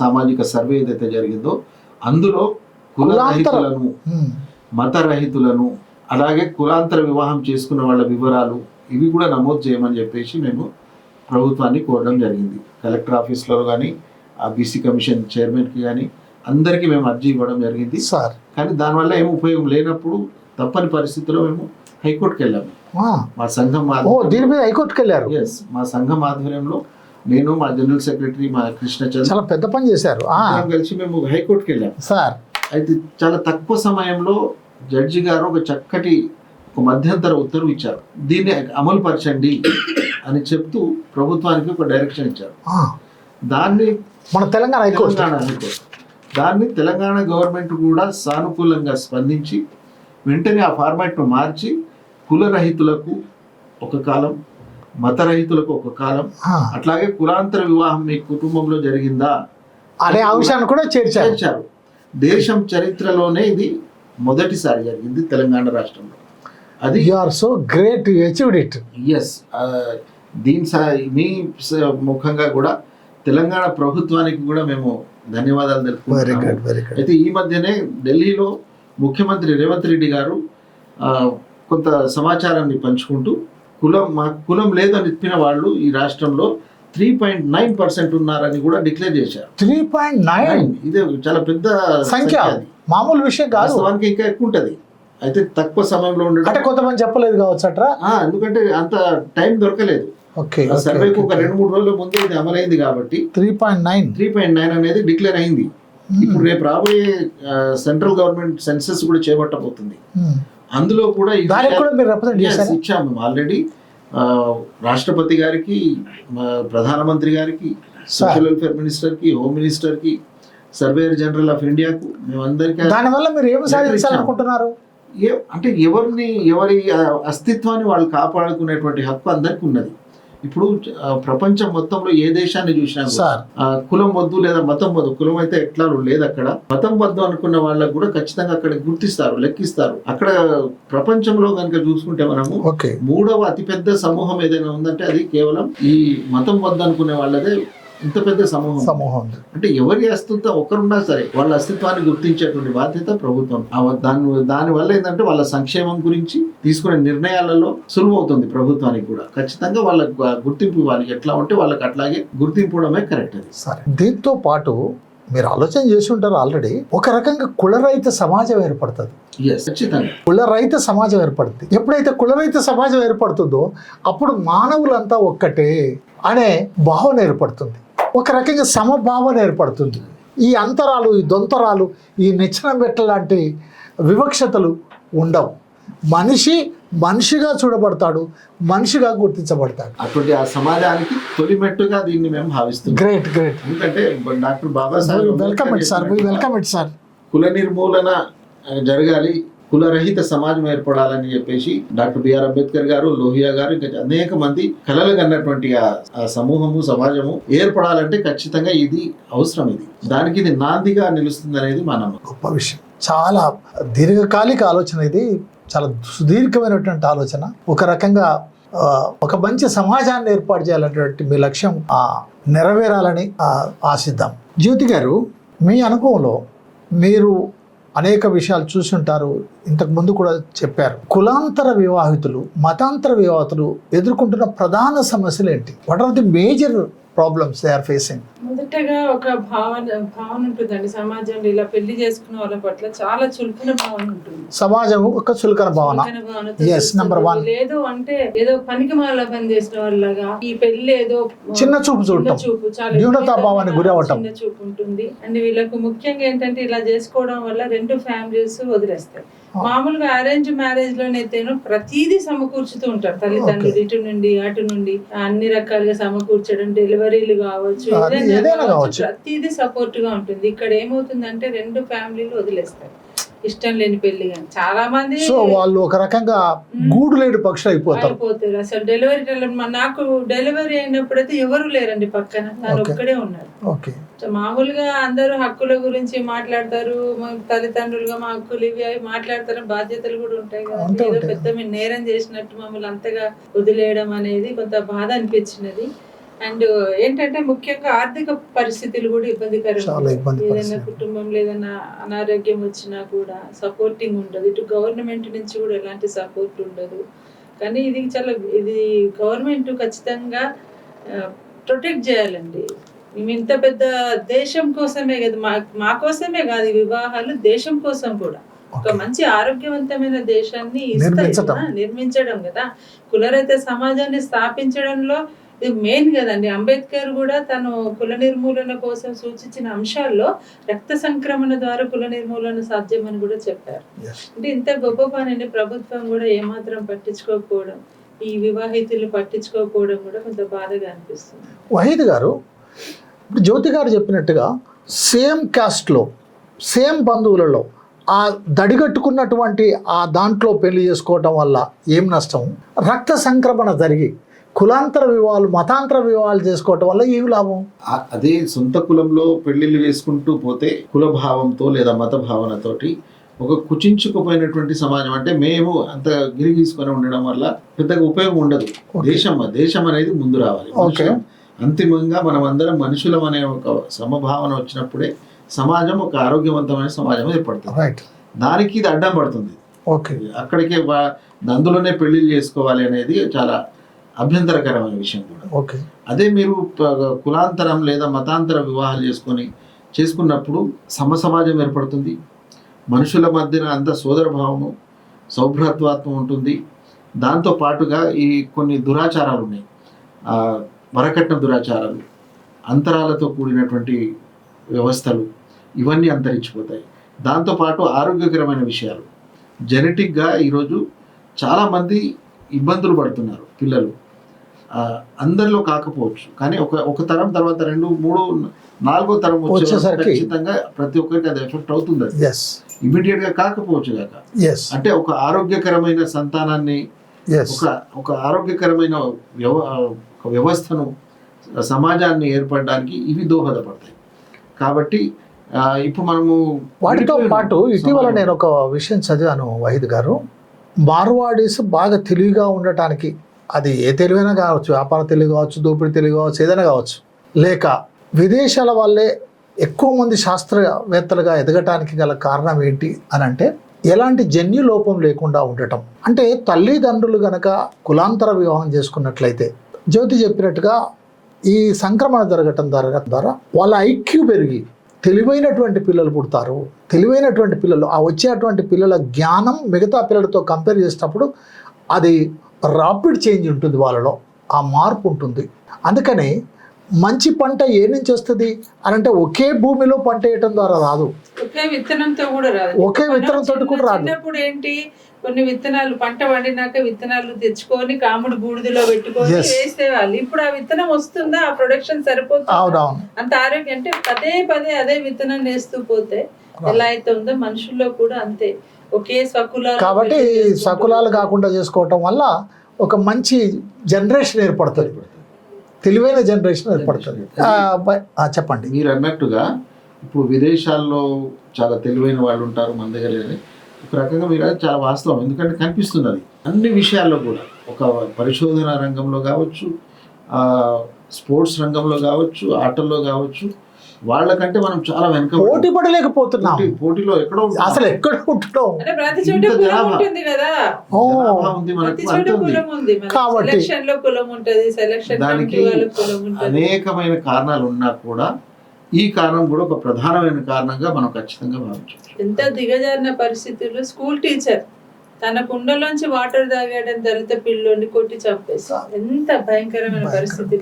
సామాజిక సర్వే ఏదైతే జరిగిందో అందులో కులరహితులను, మతరహితులను, అలాగే కులాంతర వివాహం చేసుకున్న వాళ్ళ వివరాలు ఇవి కూడా నమోదు చేయమని చెప్పేసి మేము ప్రభుత్వాన్ని కోరడం జరిగింది. కలెక్టర్ ఆఫీస్లో కానీ ఆ బీసీ కమిషన్ చైర్మన్కి కానీ అందరికీ మేము అర్జీ ఇవ్వడం జరిగింది సార్. కానీ దానివల్ల ఏం ఉపయోగం లేనప్పుడు తప్పని పరిస్థితిలో మేము హైకోర్టుకి వెళ్ళాము. మా సంఘం హైకోర్టుకి వెళ్ళారు. మా సంఘం ఆధ్వర్యంలో నేను, మా జనరల్ సెక్రటరీ మా కృష్ణచంద్ర చాలా పెద్ద పని చేశారు. కలిసి మేము హైకోర్టుకి వెళ్ళాము సార్. అయితే చాలా తక్కువ సమయంలో జడ్జి గారు ఒక చక్కటి ఒక మధ్యంతర ఉత్తర్వు ఇచ్చారు. దీన్ని అమలు పరచండి అని చెప్తూ ప్రభుత్వానికి ఒక డైరెక్షన్ ఇచ్చారు. దాన్ని మన తెలంగాణ హైకోర్టు దాన్ని తెలంగాణ గవర్నమెంట్ కూడా సానుకూలంగా స్పందించి వెంటనే ఆ ఫార్మాట్ను మార్చి కులరహితులకు ఒక కాలం, మతరహితులకు ఒక కాలం, అట్లాగే కులాంతర వివాహం మీ కుటుంబంలో జరిగిందా అనే అంశాన్ని కూడా చేర్చారు. దేశం చరిత్రలోనే ఇది మొదటిసారి జరిగింది తెలంగాణ రాష్ట్రంలో. అది you are so great, you achieved it. మీ ముఖంగా కూడా తెలంగాణ ప్రభుత్వానికి కూడా మేము ధన్యవాదాలు తెలుపుకుంటున్నాము. అయితే ఈ మధ్యనే ఢిల్లీలో ముఖ్యమంత్రి రేవంత్ రెడ్డి గారు కొంత సమాచారాన్ని పంచుకుంటూ మాకు కులం లేదని చెప్పిన వాళ్ళు ఈ రాష్ట్రంలో 3.9% ఉన్నారని కూడా డిక్లేర్ చేశారు. 3.9 ఇదే చాలా పెద్ద సంఖ్య, మామూలు విషయం కాదు. వాస్తవానికి ఇంకా ఎక్కువ ఉంటది, అయితే తక్కువ సమయంలో ఉండడం. అంటే కొంతమంది చెప్పలేదు కావచ్చు అట్రా, ఎందుకంటే అంత టైం దొరకలేదు. సర్వేకు ఒక 2-3 రోజుల ముందే ఇది అమలైంది కాబట్టి 3.9 అనేది డిక్లేర్ అయింది. ఇప్పుడు రేపు రాబోయే సెంట్రల్ గవర్నమెంట్ సెన్సస్ కూడా చేపట్టబోతుంది. అందులో కూడా ఇచ్చాము మేము ఆల్రెడీ రాష్ట్రపతి గారికి, ప్రధానమంత్రి గారికి, సోషల్ వెల్ఫేర్ మినిస్టర్ కి, హోమ్ మినిస్టర్ కి, సర్వేయర్ జనరల్ ఆఫ్ ఇండియాకు, మేమందరికీ. దానివల్ల మీరు ఏం సాధించాలనుకుంటున్నారు? అంటే ఎవరి అస్తిత్వాన్ని వాళ్ళు కాపాడుకునేటువంటి హక్కు అందరికి ఉన్నది. ఇప్పుడు ప్రపంచం మొత్తంలో ఏ దేశాన్ని చూసినా కులం వద్దు లేదా మతం వద్దు, కులం అయితే ఎట్లా లేదు, అక్కడ మతం వద్దు అనుకున్న వాళ్ళకు కూడా ఖచ్చితంగా అక్కడ గుర్తిస్తారు, లెక్కిస్తారు. అక్కడ ప్రపంచంలో కనుక చూసుకుంటే మనము 3వ అతిపెద్ద సమూహం ఏదైనా ఉందంటే అది కేవలం ఈ మతం వద్దు అనుకునే వాళ్ళదే ఇంత పెద్ద సమూహం. అంటే ఎవరి అస్తిత్వం ఒకరున్నా సరే వాళ్ళ అస్తిత్వాన్ని గుర్తించేటువంటి బాధ్యత ప్రభుత్వం. దాని వల్ల ఏంటంటే వాళ్ళ సంక్షేమం గురించి తీసుకునే నిర్ణయాలలో సులువు అవుతుంది ప్రభుత్వానికి కూడా. ఖచ్చితంగా వాళ్ళకి గుర్తింపు ఇవ్వాలి, ఎట్లా ఉంటే వాళ్ళకి అట్లాగే గుర్తింపు ఇవ్వడమే కరెక్ట్. అది సరే. దీంతో పాటు మీరు ఆలోచన చేసి ఉంటారు ఆల్రెడీ, ఒక రకంగా కులరహిత సమాజం ఏర్పడుతుంది. ఖచ్చితంగా కులరహిత సమాజం ఏర్పడుతుంది. ఎప్పుడైతే కులరహిత సమాజం ఏర్పడుతుందో అప్పుడు మానవులంతా ఒక్కటే అనే భావన ఏర్పడుతుంది. ఒక రకంగా సమభావన ఏర్పడుతుంది. ఈ అంతరాలు, ఈ దొంతరాలు, ఈ నిచ్చెన మెట్ల లాంటి వివక్షతలు ఉండవు. మనిషిగా చూడబడతాడు, మనిషిగా గుర్తించబడతాడు. అటువంటి ఆ సమాజానికి తొలిమెట్టుగా దీన్ని మేము భావిస్తున్నాం. గ్రేట్. ఎందుకంటే doctor Babasaheb welcome it sir. కుల నిర్మూలన జరగాలి, కులరహిత సమాజం ఏర్పడాలని చెప్పేసి డాక్టర్ బిఆర్ అంబేద్కర్ గారు, లోహియా గారు, ఇంకా అనేక మంది కలలు కన్నటువంటి ఆ సమూహము, సమాజము ఏర్పడాలంటే ఖచ్చితంగా ఇది అవసరం. దానికి ఇది నాందిగా నిలుస్తుంది అనేది మా నమ్మకం. గొప్ప విషయం. చాలా దీర్ఘకాలిక ఆలోచన ఇది, చాలా సుదీర్ఘమైనటువంటి ఆలోచన. ఒక రకంగా ఒక మంచి సమాజాన్ని ఏర్పాటు చేయాలనేటువంటి మీ లక్ష్యం నెరవేరాలని ఆశిద్దాం. జ్యోతి గారు, మీ అనుభవంలో మీరు అనేక విషయాలు చూసుంటారు, ఇంతకు ముందు కూడా చెప్పారు. కులాంతర వివాహితులు, మతాంతర వివాహితులు ఎదుర్కొంటున్న ప్రధాన సమస్యలు ఏంటి? What are the major problems they are facing? మొదటగా ఒక భావన ఉంటుందండి సమాజంలో. ఇలా పెళ్లి చేసుకున్న వాళ్ళ పట్ల చాలా చులకన భావన ఉంటుంది. సమాజం ఒక చులకన భావన. నెంబర్ 1. లేదు అంటే ఏదో పనికి మాల పని చేసిన వాళ్ళగా ఈ పెళ్లి ఏదో చిన్న చూపు చూడటం, న్యూనతాభావానికి గురి అవటం, చిన్న చూపు ఉంటుంది. అండ్ వీళ్ళకు ముఖ్యంగా ఏంటంటే ఇలా చేసుకోవడం వల్ల 2 ఫ్యామిలీస్ వదిలేస్తాయి. మామూలుగా అరేంజ్ మ్యారేజ్ లోనైతేనో ప్రతిదీ సమకూర్చుతూ ఉంటారు తల్లిదండ్రులు, ఇటు నుండి అటు నుండి అన్ని రకాలుగా సమకూర్చడం, డెలివరీలు కావచ్చు, ప్రతిదీ సపోర్ట్ గా ఉంటుంది. ఇక్కడ ఏమవుతుందంటే 2 ఫ్యామిలీలు వదిలేస్తారు, ఇష్టం లేని పెళ్లి. కానీ చాలా మంది వాళ్ళు ఒక రకంగా గూడు లేడు పక్షి అయిపోతారు. అసలు డెలివరీ నాకు డెలివరీ అయినప్పుడైతే ఎవరు లేరండి పక్కన, తను ఒక్కడే ఉన్నారు. మామూలుగా అందరూ హక్కుల గురించి మాట్లాడతారు, తల్లిదండ్రులుగా మా హక్కులు ఇవి అవి మాట్లాడతారు, బాధ్యతలు కూడా ఉంటాయి కదా. ఏదో పెద్ద మేము నేరం చేసినట్టు మమ్మల్ని అంతగా వదిలేయడం అనేది కొంత బాధ అనిపించినది. అండ్ ఏంటంటే ముఖ్యంగా ఆర్థిక పరిస్థితులు కూడా ఇబ్బందికరంగా, ఏదైనా కుటుంబంలో ఏదైనా అనారోగ్యం వచ్చినా కూడా సపోర్టింగ్ ఉండదు, ఇటు గవర్నమెంట్ నుంచి కూడా ఎలాంటి సపోర్ట్ ఉండదు. కానీ ఇది గవర్నమెంట్ ఖచ్చితంగా ప్రొటెక్ట్ చేయాలండి. మేము ఇంత పెద్ద దేశం కోసమే కదా, మా కోసమే కాదు ఈ వివాహాలు, దేశం కోసం కూడా ఒక మంచి ఆరోగ్యవంతమైన దేశాన్ని నిర్మించడం కదా. కులరహిత సమాజాన్ని స్థాపించడంలో ఇది మెయిన్ కదండి. అంబేద్కర్ కూడా తను కుల నిర్మూలన కోసం సూచించిన అంశాల్లో రక్త సంక్రమణ ద్వారా కుల నిర్మూలన సాధ్యమని కూడా చెప్పారు. అంటే ఇంత గొప్ప పనిని ప్రభుత్వం కూడా ఏమాత్రం పట్టించుకోకపోవడం, ఈ వివాహితులు పట్టించుకోకపోవడం కూడా కొంత బాధగా అనిపిస్తుంది. వహీద్ గారు, ఇప్పుడు జ్యోతి గారు చెప్పినట్టుగా సేమ్ కాస్ట్లో, సేమ్ బంధువులలో ఆ దడిగట్టుకున్నటువంటి ఆ దాంట్లో పెళ్లి చేసుకోవటం వల్ల ఏం నష్టం? రక్త సంక్రమణ జరిగి కులాంతర వివాహాలు, మతాంతర వివాహాలు చేసుకోవటం వల్ల ఏం లాభం? అదే సొంత కులంలో పెళ్లిళ్ళు వేసుకుంటూ పోతే కుల భావంతో లేదా మత భావనతోటి ఒక కుచించుకుపోయినటువంటి సమాజం, అంటే మేము అంత గిరిగీసుకొని ఉండడం వల్ల పెద్దగా ఉపయోగం ఉండదు. దేశం అనేది ముందు రావాలి. అంతిమంగా మనం అందరం మనుషులం అనే ఒక సమభావన వచ్చినప్పుడే సమాజం ఒక ఆరోగ్యవంతమైన సమాజం ఏర్పడుతుంది. దానికి ఇది అడ్డం పడుతుంది. ఓకే. అక్కడికే అందులోనే పెళ్లిళ్ళు చేసుకోవాలి అనేది చాలా అభ్యంతరకరమైన విషయం కూడా. ఓకే. అదే మీరు కులాంతరం లేదా మతాంతర వివాహాలు చేసుకున్నప్పుడు సమాజం ఏర్పడుతుంది. మనుషుల మధ్యన అంత సోదరభావము, సౌభ్రాతృత్వం ఉంటుంది. దాంతో పాటుగా ఈ కొన్ని దురాచారాలు ఉన్నాయి, వరకట్న దురాచారాలు, అంతరాలతో కూడినటువంటి వ్యవస్థలు, ఇవన్నీ అంతరించిపోతాయి. దాంతోపాటు ఆరోగ్యకరమైన విషయాలు, జెనెటిక్గా ఈరోజు చాలామంది ఇబ్బందులు పడుతున్నారు పిల్లలు. అందరిలో కాకపోవచ్చు, కానీ ఒక తరం తర్వాత 2, 3, 4వ తరం వచ్చేసరికి ఖచ్చితంగా ప్రతి ఒక్కరికి అది ఎఫెక్ట్ అవుతుంది. ఇమీడియట్ గా కాకపోవచ్చు కాక, అంటే ఒక ఆరోగ్యకరమైన సంతానాన్ని, ఒక ఆరోగ్యకరమైన వ్యవస్థను, సమాజాన్ని ఏర్పడడానికి ఇవి దోహదపడతాయి. కాబట్టి ఇప్పుడు మనము వాటితో పాటు ఇటీవల నేను ఒక విషయం చదివాను వహీద్ గారు, మార్వాడీస్ బాగా తెలివిగా ఉండటానికి, అది ఏ తెలివైనా కావచ్చు, వ్యాపార తెలివి కావచ్చు, దోపిడీ తెలివి కావచ్చు, ఏదైనా కావచ్చు, లేక విదేశాల వాళ్ళే ఎక్కువ మంది శాస్త్రవేత్తలుగా ఎదగటానికి గల కారణం ఏంటి అని అంటే, ఎలాంటి జన్యు లోపం లేకుండా ఉండటం. అంటే తల్లిదండ్రులు గనక కులాంతర వివాహం చేసుకున్నట్లయితే జ్యోతి చెప్పినట్టుగా ఈ సంక్రమణ జరగటం ద్వారా వాళ్ళ ఐక్యూ పెరిగి తెలివైనటువంటి పిల్లలు పుడతారు. తెలివైనటువంటి పిల్లలు, ఆ వచ్చేటువంటి పిల్లల జ్ఞానం మిగతా పిల్లలతో కంపేర్ చేసేటప్పుడు అది రాపిడ్ చేంజ్ ఉంటుంది, వాళ్ళలో ఆ మార్పు ఉంటుంది. అందుకని మంచి పంట ఏ నుంచి వస్తుంది అని అంటే ఒకే భూమిలో పంట వేయటం ద్వారా రాదు, ఒకే విత్తనంతో కూడా రాదు. ఒకే విత్తనంతో కూడా రాదు. చిన్నప్పుడు ఏంటి, కొన్ని విత్తనాలు పంట పండినాక విత్తనాలు తెచ్చుకొని కాముడు బూడిదలో పెట్టుకొని వేసేవాళ్ళు. ఇప్పుడు ఆ విత్తనం వస్తుందా, ఆ ప్రొడక్షన్ సరిపోతుందా, అంత ఆరోగ్యం. అంటే పదే అదే విత్తనం వేస్తూ పోతే ఎలా అయితే ఉందో మనుషుల్లో కూడా అంతే, ఒకే స్వకులాలు. కాబట్టి స్వకులాలు కాకుండా చేసుకోవటం వల్ల ఒక మంచి జనరేషన్ ఏర్పడుతుంది, తెలివైన జనరేషన్ ఏర్పడుతుంది. చెప్పండి. మీరు అన్నట్టుగా ఇప్పుడు విదేశాల్లో చాలా తెలివైన వాళ్ళు ఉంటారు, మన దగ్గర లేదు. ఒక రకంగా మీరు అది చాలా వాస్తవం, ఎందుకంటే కనిపిస్తుంది అది అన్ని విషయాల్లో కూడా. ఒక పరిశోధన రంగంలో కావచ్చు, స్పోర్ట్స్ రంగంలో కావచ్చు, ఆటల్లో కావచ్చు, వాళ్ళకంటే మనం చాలా వెనక పోటీ పడలేకపోతున్నాం. పోటీలో ఎక్కడో అసలు ఎక్కడ ఉంటున్నాం ఉంది మనకు. కాబట్టి దానికి అనేకమైన కారణాలు ఉన్నా కూడా ఈ కారణం కూడా ఒక ప్రధానమైన కారణంగా మనం ఖచ్చితంగా భావించవచ్చు. ఎంత దిగజారిన పరిస్థితుల్లో స్కూల్ టీచర్ తన కుండలోంచి వాటర్ తాగడం దళిత పిల్లోని కొట్టి చంపేసి, ఎంత భయంకరమైన పరిస్థితి.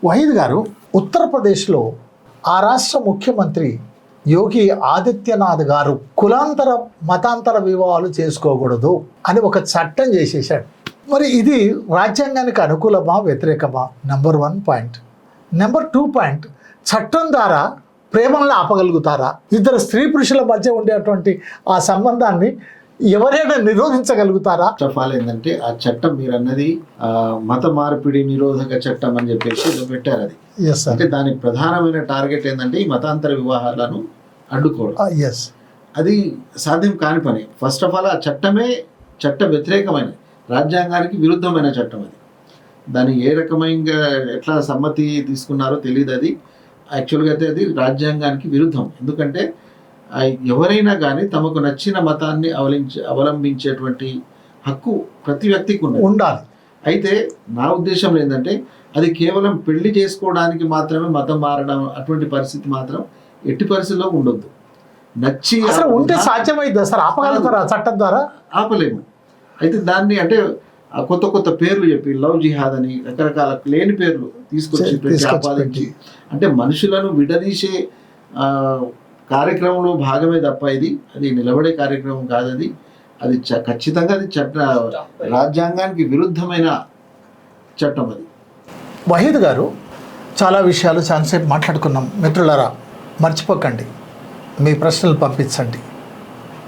వహీద్ గారు, ఉత్తరప్రదేశ్లో ఆ రాష్ట్ర ముఖ్యమంత్రి యోగి ఆదిత్యనాథ్ గారు కులాంతర మతాంతర వివాహాలు చేసుకోకూడదు అని ఒక చట్టం చేసేసాడు. మరి ఇది రాజ్యాంగానికి అనుకూలమా వ్యతిరేకమా? Number 1 point. నెంబర్ 2 పాయింట్, చట్టం ద్వారా ప్రేమలను ఆపగలుగుతారా? ఇద్దరు స్త్రీ పురుషుల మధ్య ఉండేటువంటి ఆ సంబంధాన్ని ఎవరైనా నిరోధించగలుగుతారా? ఏంటంటే ఆ చట్టం మీరు అన్నది మత మార్పిడి నిరోధక చట్టం అని చెప్పేసి పెట్టారు. అది అంటే దానికి ప్రధానమైన టార్గెట్ ఏంటంటే ఈ మతాంతర వివాహాలను అడ్డుకోవడం. అది సాధ్యం కాని పని. ఫస్ట్ ఆఫ్ ఆల్ ఆ చట్టమే చట్ట వ్యతిరేకమైన, రాజ్యాంగానికి విరుద్ధమైన చట్టం అది. దాన్ని ఏ రకమైన ఎట్లా సమ్మతి తీసుకున్నారో తెలియదు. అది యాక్చువల్గా అయితే అది రాజ్యాంగానికి విరుద్ధం. ఎందుకంటే ఎవరైనా కానీ తమకు నచ్చిన మతాన్ని అవలంబించేటువంటి హక్కు ప్రతి వ్యక్తికి ఉండాలి. అయితే నా ఉద్దేశం ఏంటంటే అది కేవలం పెళ్లి చేసుకోవడానికి మాత్రమే మతం మారడం, అటువంటి పరిస్థితి మాత్రం ఎట్టి పరిస్థితుల్లో ఉండొద్దు. నచ్చి ఉంటే సాధ్యమైంది సార్, ఆపగలుగుతారా చట్టం ద్వారా? ఆపలేము. అయితే దాన్ని అంటే కొత్త పేర్లు చెప్పి లవ్ జిహాద్ అని రకరకాల లేని పేర్లు తీసుకొచ్చి ఆపాదించి, అంటే మనుషులను విడదీసే కార్యక్రమంలో భాగమే తప్ప అది నిలబడే కార్యక్రమం కాదు. అది ఖచ్చితంగా అది రాజ్యాంగానికి విరుద్ధమైన చట్టం అది. వహీద్ గారు, చాలా విషయాలు చాలాసేపు మాట్లాడుకున్నాం. మిత్రులారా, మర్చిపోకండి, మీ ప్రశ్నలు పంపించండి,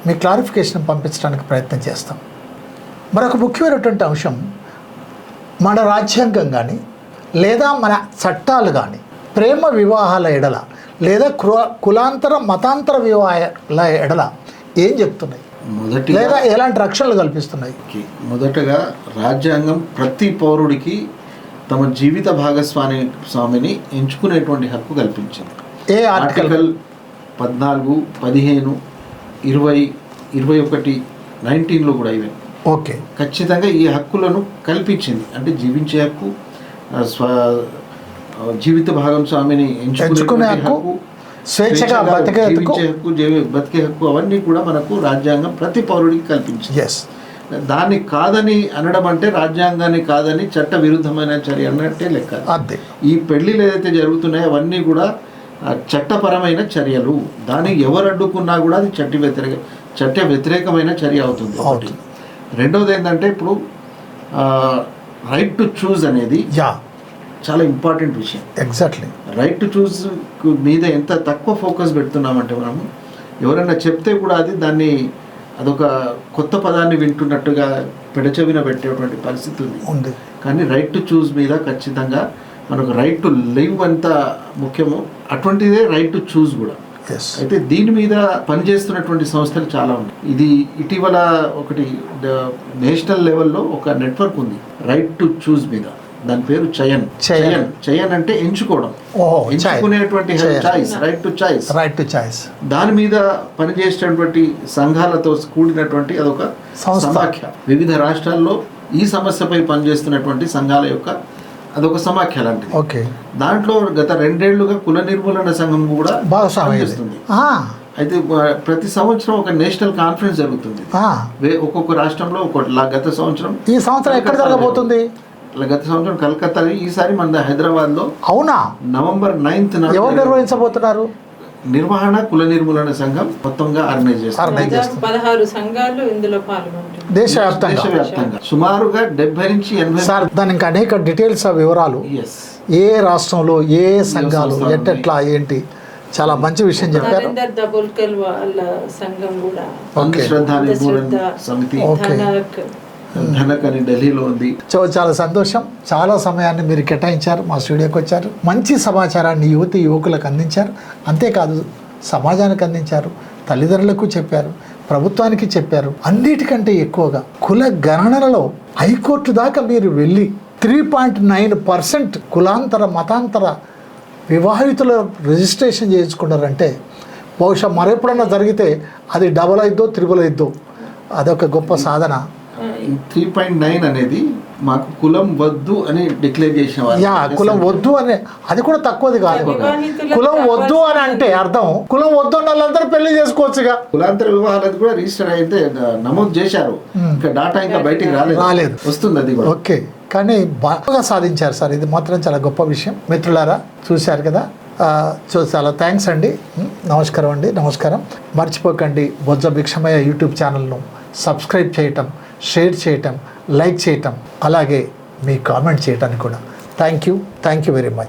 మీ క్లారిఫికేషన్ పంపించడానికి ప్రయత్నం చేస్తాం. మరొక ముఖ్యమైనటువంటి అంశం, మన రాజ్యాంగం కానీ లేదా మన చట్టాలు కానీ ప్రేమ వివాహాల ఎడల లేదా కులాంతర మతాంతర వివాహాల ఎడల ఏం చెప్తున్నాయి, లేదా ఎలాంటి రక్షణలు కల్పిస్తున్నాయి? మొదటగా రాజ్యాంగం ప్రతి పౌరుడికి తమ జీవిత భాగస్వామిని ఎంచుకునేటువంటి హక్కు కల్పించింది. ఏ ఆర్టికల్? 14, 15 19లో కూడా ఈవెన్ ఓకే. ఖచ్చితంగా ఈ హక్కులను కల్పించింది. అంటే జీవించే హక్కు, జీవిత భాగస్వామిని ఎంచుకునే హక్కు, స్వేచ్ఛగా బతికే హక్కు, జీవించే హక్కు, బతికే హక్కు అవన్నీ కూడా మనకు రాజ్యాంగం ప్రతి పౌరుడికి కల్పించింది. ఎస్. దాన్ని కాదని అనడం అంటే రాజ్యాంగాన్ని కాదని చట్ట విరుద్ధమైన చర్య అన్నట్టే లెక్క. అదే ఈ పెళ్లిలు ఏదైతే జరుగుతున్నాయో అవన్నీ కూడా చట్టపరమైన చర్యలు. దాన్ని ఎవరు అడ్డుకున్నా కూడా అది చట్ట వ్యతిరేకమైన చర్య అవుతుంది. ఒకటి. రెండవది ఏంటంటే ఇప్పుడు రైట్ టు చూజ్ అనేది చాలా ఇంపార్టెంట్ విషయం. ఎగ్జాక్ట్లీ. రైట్ టు చూజ్ మీద ఎంత తక్కువ ఫోకస్ పెడుతున్నామంటే మనము ఎవరైనా చెప్తే కూడా దాన్ని అదొక కొత్త పదాన్ని వింటున్నట్టుగా పెడచెవిన పెట్టేటువంటి పరిస్థితి ఉంది. కానీ రైట్ టు చూజ్ మీద ఖచ్చితంగా మనకు రైట్ టు లివ్ ఎంత ముఖ్యమో అటువంటిదే రైట్ టు చూజ్ కూడా. అయితే దీని మీద పనిచేస్తున్నటువంటి సంస్థలు చాలా ఉన్నాయి. ఇది ఇటీవల ఒకటి నేషనల్ లెవెల్లో ఒక నెట్వర్క్ ఉంది రైట్ టు చూజ్ మీద. దాని పేరు చయన్ అంటే ఎంచుకోవడం, ఎంచుకునేటువంటి చాయిస్, రైట్ టు చాయిస్. దాని మీద పనిచేసేటువంటి సంఘాలతో కూడినటువంటి అదొక సమాఖ్య. వివిధ రాష్ట్రాల్లో ఈ సమస్యపై పనిచేస్తున్నటువంటి సంఘాల యొక్క అదొక సమాఖ్య లాంటిది. ఓకే. దాంట్లో గత 2 ఏళ్లుగా కుల నిర్మూలన సంఘం కూడా పనిచేస్తుంది. అయితే ప్రతి సంవత్సరం ఒక నేషనల్ కాన్ఫరెన్స్ జరుగుతుంది. ఒక్కొక్క రాష్ట్రంలో గత సంవత్సరం ఎక్కడ జరగబోతుంది? గత సంవత్సరం కలకత్తా, ఈసారి మన హైదరాబాద్ లో. అవునా? నవంబర్ 9th ఎవరు నిర్వహించబోతున్నారు? నిర్వహణ కుల నిర్మూలన సంఘం మొత్తంగా ఆర్గనైజ్ చేస్తారు. 16 సంఘాలు ఇందులో పాల్గొంటాయి దేశవ్యాప్తంగా. సుమారుగా 70 నుంచి 80. సార్, దానికి అనేక డీటెయిల్స్, వివరాలు, ఏ రాష్ట్రంలో ఏ సంఘాలు ఎట్లా ఏంటి, చాలా మంచి విషయం చెప్పారు. వాళ్ళ సంఘం కూడా శ్రద్ధ నిర్మూలన సమితి ఢిల్లీలో ఉంది. చాలా సంతోషం. చాలా సమయాన్ని మీరు కేటాయించారు, మా స్టూడియోకి వచ్చారు, మంచి సమాచారాన్ని యువకులకు అందించారు. అంతేకాదు సమాజానికి అందించారు, తల్లిదండ్రులకు చెప్పారు, ప్రభుత్వానికి చెప్పారు. అన్నిటికంటే ఎక్కువగా కుల గణనలో హైకోర్టు దాకా మీరు వెళ్ళి 3.9% కులాంతర మతాంతర వివాహితుల రిజిస్ట్రేషన్ చేయించుకున్నారంటే బహుశా మరెప్పుడన్నా జరిగితే అది డబల్ అయిద్దో త్రిబుల్ అయిద్దో. అదొక గొప్ప సాధన. 3.9 అనేది మాకు కులం వద్దు అని డిక్లేర్ చేసిన కులం వద్దు అని, అది కూడా తక్కువది కాదు. కులం వద్దు అని అంటే అర్థం కులం వద్దు అన్న వాళ్ళందరూ పెళ్లి చేసుకోవచ్చుగా. కులాంతర వివాహాలు కూడా రిజిస్టర్ అయితే నమోదు చేశారు, ఇంకా డాటా ఇంకా బయటికి రాలేదు, వస్తుంది అది కూడా. ఓకే. కానీ బాగా సాధించారు సార్, ఇది మాత్రం చాలా గొప్ప విషయం. మిత్రులారా చూశారు కదా, చాలా థ్యాంక్స్ అండి. నమస్కారం అండి. నమస్కారం. మర్చిపోకండి బొజ్జ భిక్షమయ్య యూట్యూబ్ ఛానల్ను సబ్స్క్రైబ్ చేయటం, షేర్ చేయటం, లైక్ చేయటం, అలాగే మీ కామెంట్ చేయటానికి కూడా. Thank you very much.